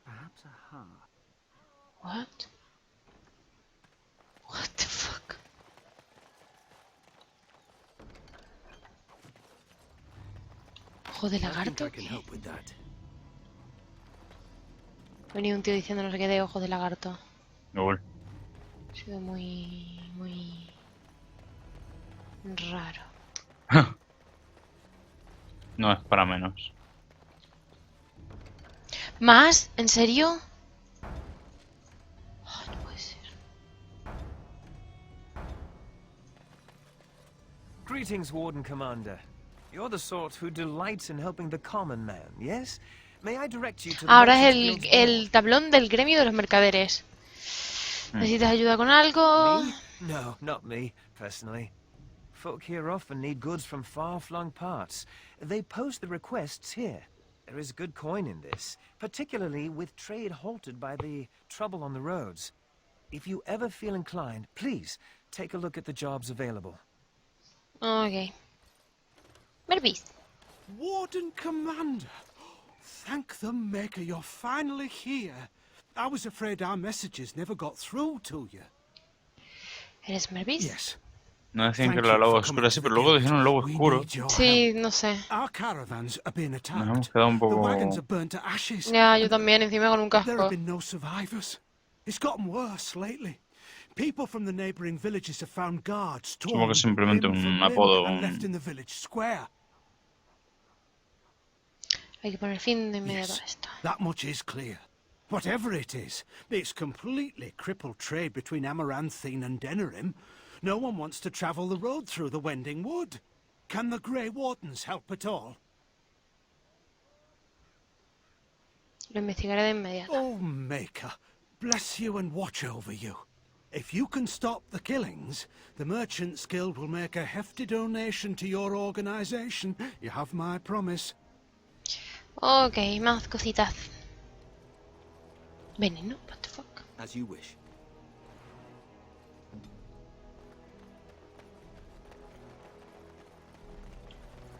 Perhaps a heart. What? What the fuck? Ojo de lagarto. I can help with that. Ha venido un tío diciendo no sé qué de ojo de lagarto. Lol. Ha sido muy raro. No es para menos. ¿Más? ¿En serio? Oh, no puede ser. Greetings, Warden Commander. You're the sort who delights in helping the common man, yes? May I direct you to the Ahora es Merchants Guild's el tablón del gremio de los mercaderes. ¿Necesitas ayuda con algo? Me? No, not me, personally. Folk here often need goods from far-flung parts. They post the requests here. There is good coin in this, particularly with trade halted by the trouble on the roads. If you ever feel inclined, please take a look at the jobs available. Ok. Mervis. Warden Commander! Thank the Maker you're finally here. I was afraid our messages never got through to you. ¿Eres Mervis? Yes. No decían que era la lobo oscura, sí, pero luego dijeron lobo oscuro. Sí, no sé. Our caravans are being Nos attacked. hemos quedado un The poco... wagons are burnt to ashes. Ya, yo también, encima con un There casco. have been no survivors. It's gotten worse lately. People from the neighboring villages have found guards Supongo torn que es simplemente limb from un limb apodo. and left in the village square. Hay que poner fin de inmediato a esto. That much is clear. Whatever it is, it's completely crippled trade between Amaranthine and Denerim. No one wants to travel the road through the Wending Wood. Can the Grey Wardens help at all? Lo investigaré de inmediato. Oh, Maker, bless you and watch over you. If you can stop the killings, the Merchants Guild will make a hefty donation to your organization. You have my promise. Ok, más cositas. Veneno, what the fuck. As you wish.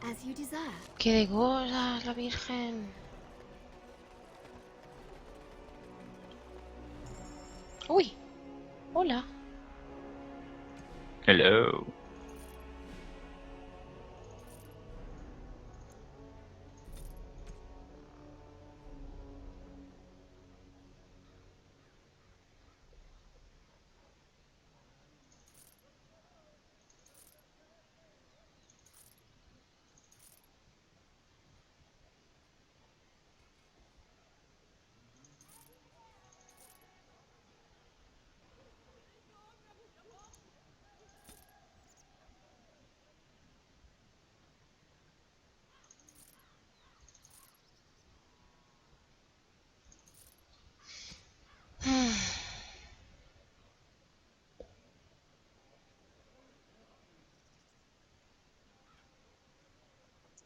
As you desire. Qué de cosas, la Virgen. Uy, hola. Hello.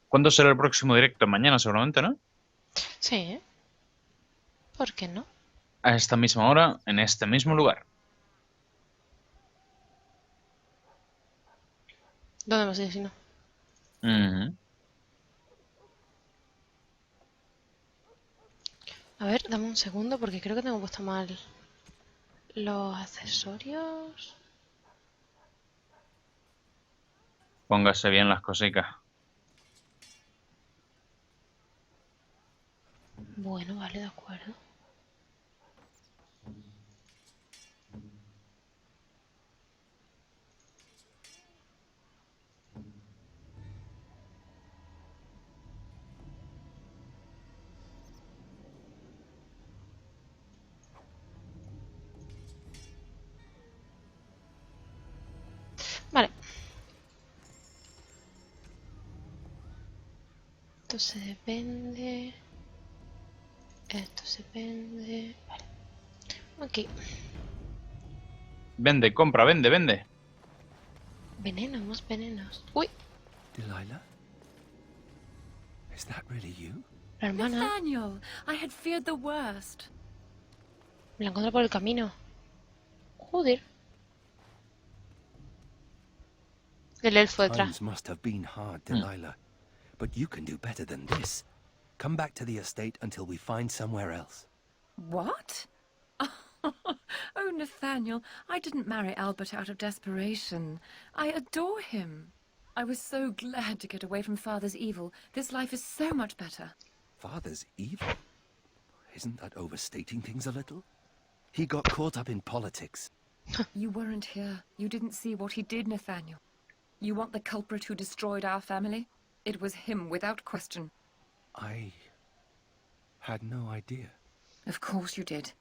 ¿Cuándo será el próximo directo? Mañana seguramente, ¿no? Sí, ¿eh? ¿Por qué no? A esta misma hora, en este mismo lugar. ¿Dónde vas a ir si no? Ujú. A ver, dame un segundo porque creo que tengo puesto mal los accesorios. Póngase bien las cositas. Bueno, vale, de acuerdo. Vale. Esto se vende. Esto se vende. Vale. Aquí. Vende, compra, vende, vende. Veneno, más venenos. Uy, Delilah? Is that really you? la hermana. Nathaniel, I had feared the worst. Me la encuentro por el camino. Joder. El elfo detrás. Times must have been hard, Delilah. But you can do better than this. Come back to the estate until we find somewhere else. What? Oh, Nathaniel, I didn't marry Albert out of desperation. I adore him. I was so glad to get away from Father's evil. This life is so much better. Father's evil? Isn't that overstating things a little? He got caught up in politics. You weren't here. You didn't see what he did, Nathaniel. You want the culprit who destroyed our family? It was him, without question. I had no idea. Of course you did.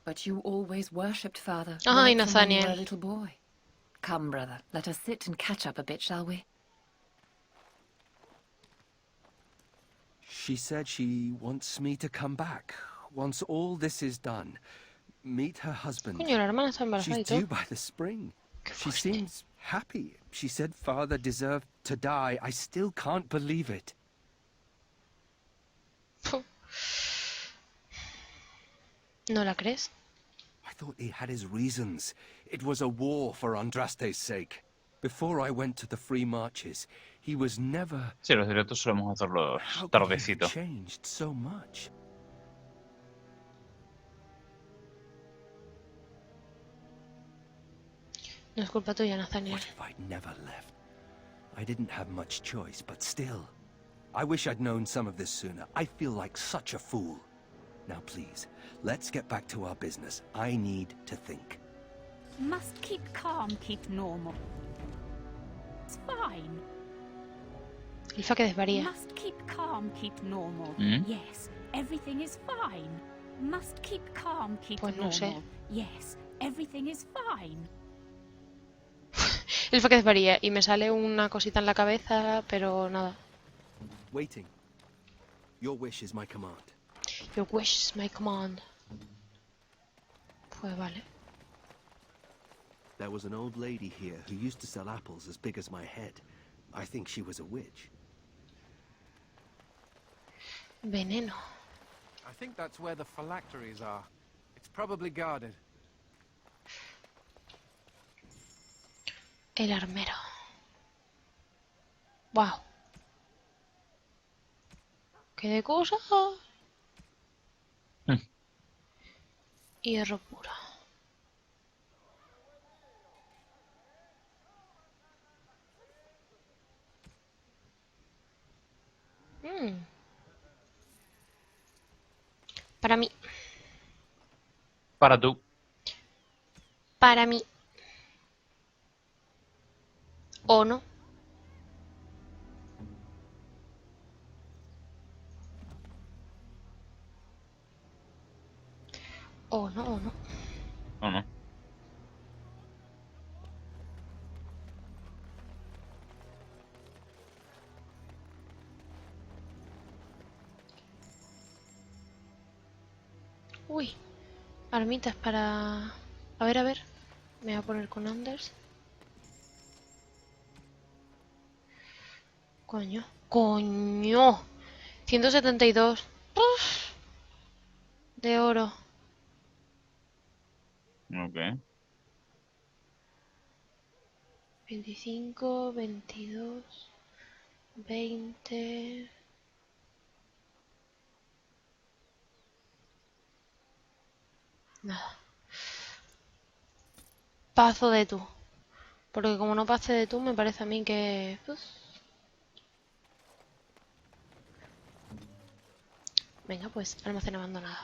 But you always worshipped Father. Ay, right from when you were a Nathaniel. little boy. Come, brother, let us sit and catch up a bit, shall we? She said she wants me to come back. Once all this is done. Meet her husband. Coño, la hermana está embarazada y She's todo. due by the spring. She seems happy. She said Father deserved to die. I still can't believe it. ¿No la crees? I thought he had his reasons. It was a war for Andraste's sake. Before I went to the free marches, he was never... Sí, los directos solemos hacerlos How could he have tardecito. changed so much? No es culpa tuya, Nathaniel. What if I'd never left? I didn't have much choice, but still. I wish I'd known some of this sooner. I feel like such a fool. Now please, let's get back to our business. I need to think. Must keep calm, keep normal. It's fine. Elfa que desvaría. Must keep calm, keep normal. ¿Mm? Yes, everything is fine. Must keep calm, keep Pues no normal. sé. Yes, everything is fine. Elfa que desvaría. Y me sale una cosita en la cabeza, pero nada. Waiting. Your wish is my command. Your wish is my command. Pues vale. There was an old lady here who used to sell apples as big as my head. I think she was a witch. Veneno. I think that's where the phylacteries are. It's probably guarded. El armero. Wow. ¿Qué de cosas? Hierro puro. Para mí. Para tú. Para mí. ¿O no? ¿O no? ¿O no? ¿O no? Uy. Armitas para... A ver, a ver. Me voy a poner con Anders. Coño. Coño. 172. Uf, de oro. Ok. 25, 22, 20... Nada. Paso de tú. Porque como no pase de tú, me parece a mí que... Uf. Venga, pues almacén abandonado.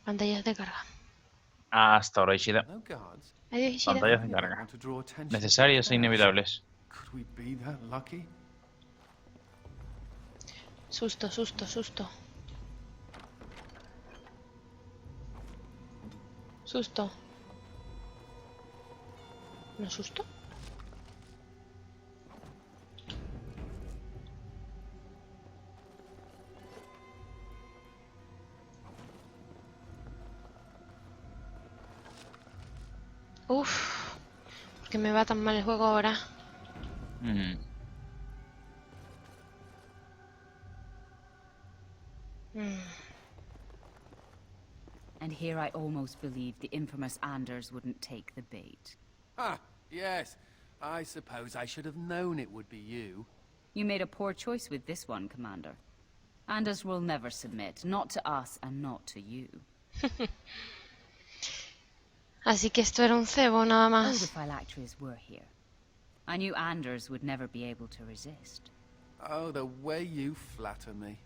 Pantallas de carga. Hasta ahora, Ishida. Adiós, Ishida. Pantallas de carga. Necesarias e inevitables. Susto, susto, susto. Susto. ¿No susto? Uf, ¿por qué me va tan mal el juego ahora? And here I almost believed the infamous Anders wouldn't take the bait. Ah, yes. I suppose I should have known it would be you. You made a poor choice with this one, Commander. Anders will never submit, not to us and not to you. Así que esto era un cebo nada Oh, más. the phylacteries were here. I knew Anders would never be able to resist. Oh, the way you flatter me.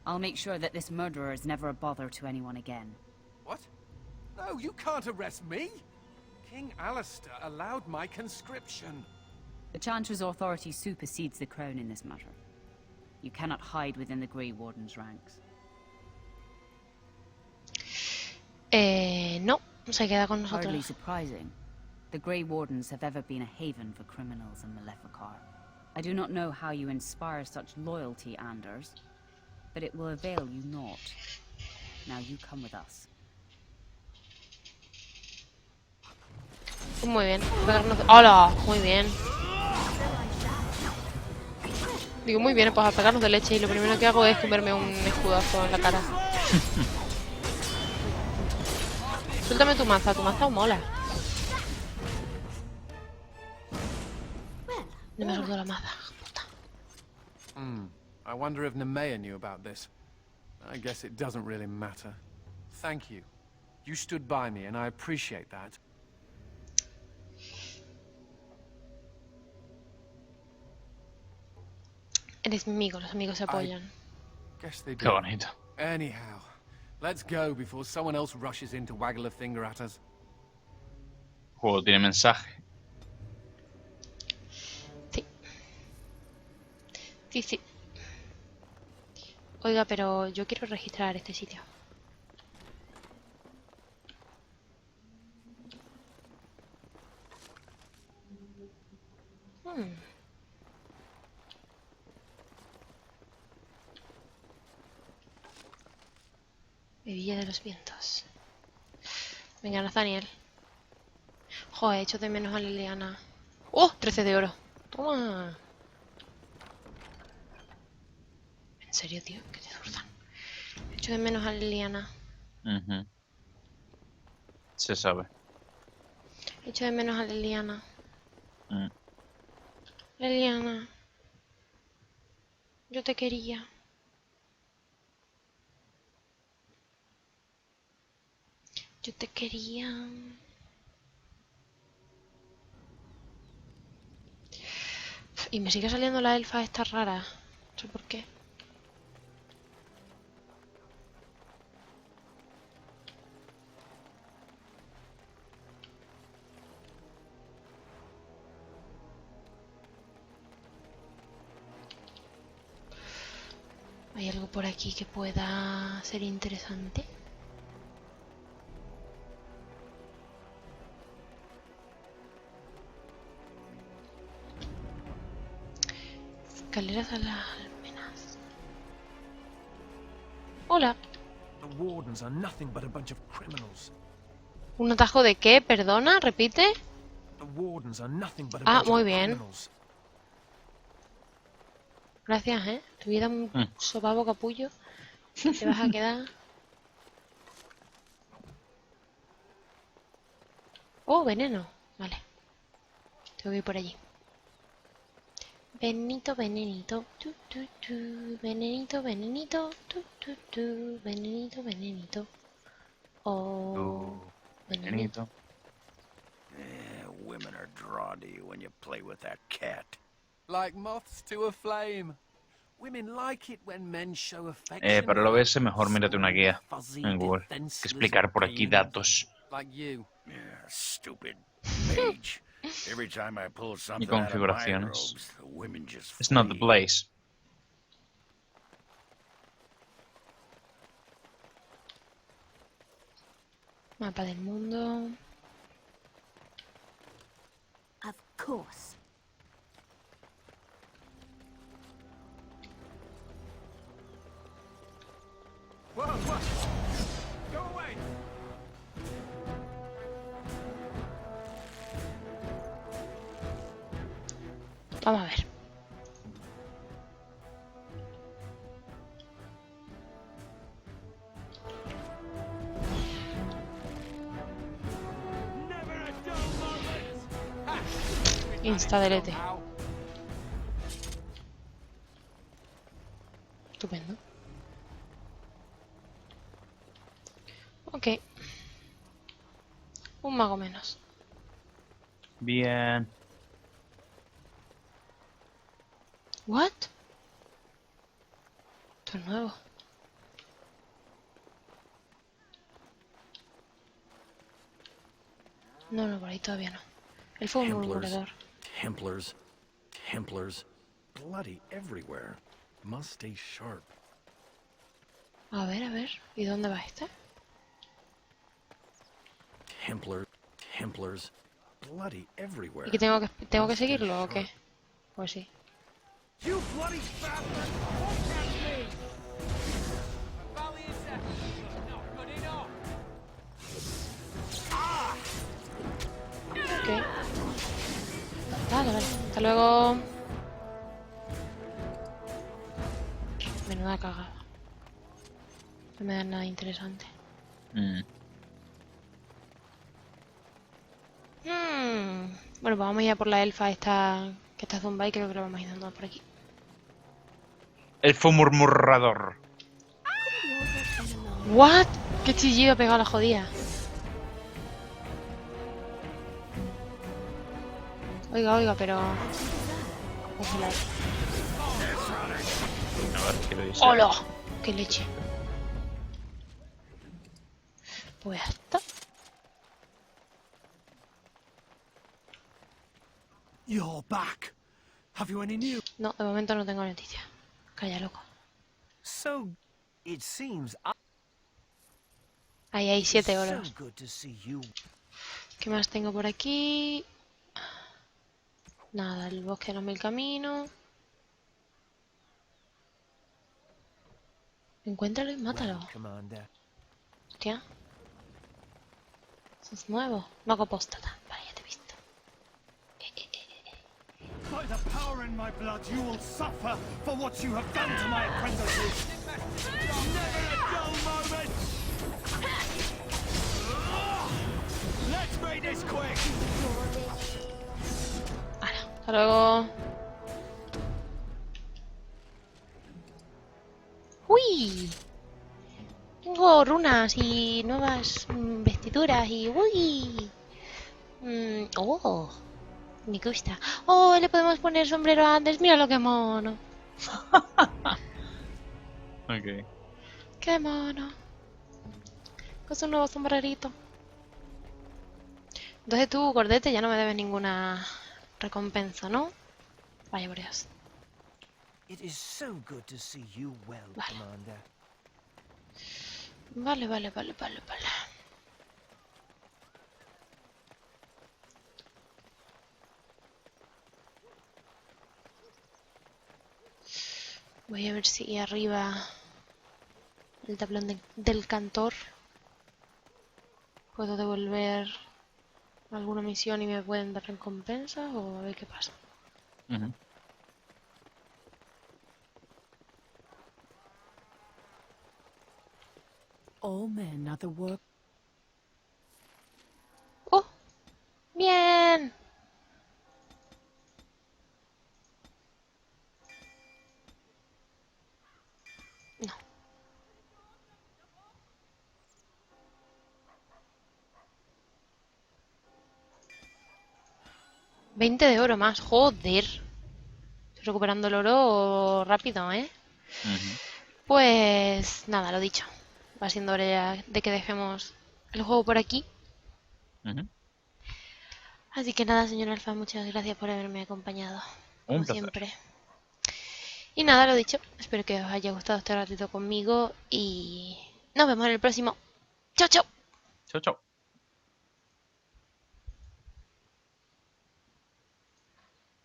I'll make sure that this murderer is never a bother to anyone again. What? No, you can't arrest me! King Alistair allowed my conscription. The Chantress' authority supersedes the crown in this matter. You cannot hide within the Grey Warden's ranks. No, se queda con nosotros. Hardly surprising. The Grey Wardens have ever been a haven for criminals and Maleficar. I do not know how you inspire such loyalty, Anders, but it will avail you naught. Now you come with us. Muy bien. ¡Hola! Muy bien. Digo muy bien, pues a pegarnos de leche y lo primero que hago es comerme un escudazo en la cara. Suéltame tu maza mola. No me soltó la maza, puta. I wonder if Nemea knew about this. I guess it doesn't really matter. Thank you. You stood by me and I appreciate that. Eres mi amigo, los amigos se apoyan. Guess they do. Qué bonito. Anyhow, let's go before someone else rushes in to waggle a finger at us. El juego tiene mensaje. Sí, sí. Oiga, pero yo quiero registrar este sitio. Villa de los vientos. Venga, Nathaniel. Joder, echo de menos a Liliana. ¡Oh! 13 de oro. Toma. ¿En serio, tío? Que te zurdan. Echo de menos a Liliana. Se sabe. Echo de menos a Liliana. Liliana. Yo te quería. Yo te quería. Y me sigue saliendo la elfa esta rara. No sé por qué. ¿Hay algo por aquí que pueda ser interesante? Escaleras a las almenas. Hola. The Wardens are nothing but a bunch of criminals. ¿Un atajo de qué? ¿Perdona? ¿Repite? The wardens are nothing but a Ah, bunch muy of bien. criminals. Gracias, ¿eh? Tu vida un sopapo capullo. Te vas a quedar... Oh, veneno. Vale. Tengo que ir por allí. Venenito, venenito. Tu, tu, tu. Venenito, venenito. Tu, tu, tu. Venenito, venenito. Oh. Venenito. Women are drawn to you when you play with that cat. Like moths to a flame. Women like it when men show affection. Para lo ves mejor mírate una guía Fuzzy, en Google. Que defenseless explicar por aquí pain. datos Like you. Yeah, stupid mage. Every time I pull y something out of my configuraciones. robes, the women just It's not the flee. place. Mapa del mundo. Of course. Whoa, whoa! Go away! Vamos a ver. Instadelete. Estupendo. Ok. Un mago menos. Bien. What? Esto es nuevo. No, no, por ahí todavía no. El fuego murmurador. Templars. Bloody everywhere. Must stay sharp. A ver. ¿Y dónde va este? Templars. Bloody everywhere. ¿Y que tengo que seguirlo o qué? Pues sí. You bloody bastard! Watch at me! Valley is that. Not good enough. Ah! Ok. Vale. Hasta luego. Menuda cagada. No me da nada interesante. Bueno, pues vamos a ir a por la elfa esta que está zumba y creo que lo vamos a ir dando por aquí. Elfo murmurador. ¿What? ¿Qué chillido ha pegado la jodida? Oiga, pero... ¡Hola! ¡Qué leche! Pues ya está. You're back. Have you any news? No, de momento no tengo noticias. Calla, loco. So, it seems Ahí hay 7 oros. so good to see you. ¿Qué más tengo por aquí? Nada, el bosque de los 1000 caminos. Encuéntralo y mátalo. Commander. Hostia. Eso es nuevo. Mago póstata. Vale, ya te he visto. By the power in my blood, you will suffer for what you have done to my apprentices. Never a dull moment. Let's make this quick. Hasta luego. ¡Uy! Tengo runas y nuevas vestiduras y... ¡Uy! ¡Oh! Me gusta. ¡Oh! Le podemos poner sombrero antes. Mira lo que mono. Ok. ¡Qué mono! Con su nuevo sombrerito. Entonces tú, gordete, ya no me debes ninguna recompensa, ¿no? Vaya por Dios. It is so good to see you well, Commander. Vale. Voy a ver si arriba el tablón del cantor puedo devolver alguna misión y me pueden dar recompensa o a ver qué pasa. Ujú. All men are the work. ¡Oh! ¡Bien! No. $20 de oro más, joder. Estoy recuperando el oro rápido, ¿eh? Ujú. Pues nada, lo dicho. Va siendo hora ya de que dejemos el juego por aquí. Ujú. Así que nada, señor Alfa, muchas gracias por haberme acompañado, como Un placer. siempre. Y nada, lo dicho. Espero que os haya gustado este ratito conmigo y nos vemos en el próximo. ¡Chao, chao! Chao, chao.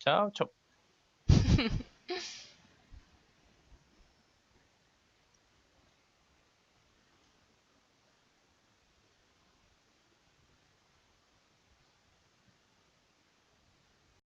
Chao, chao.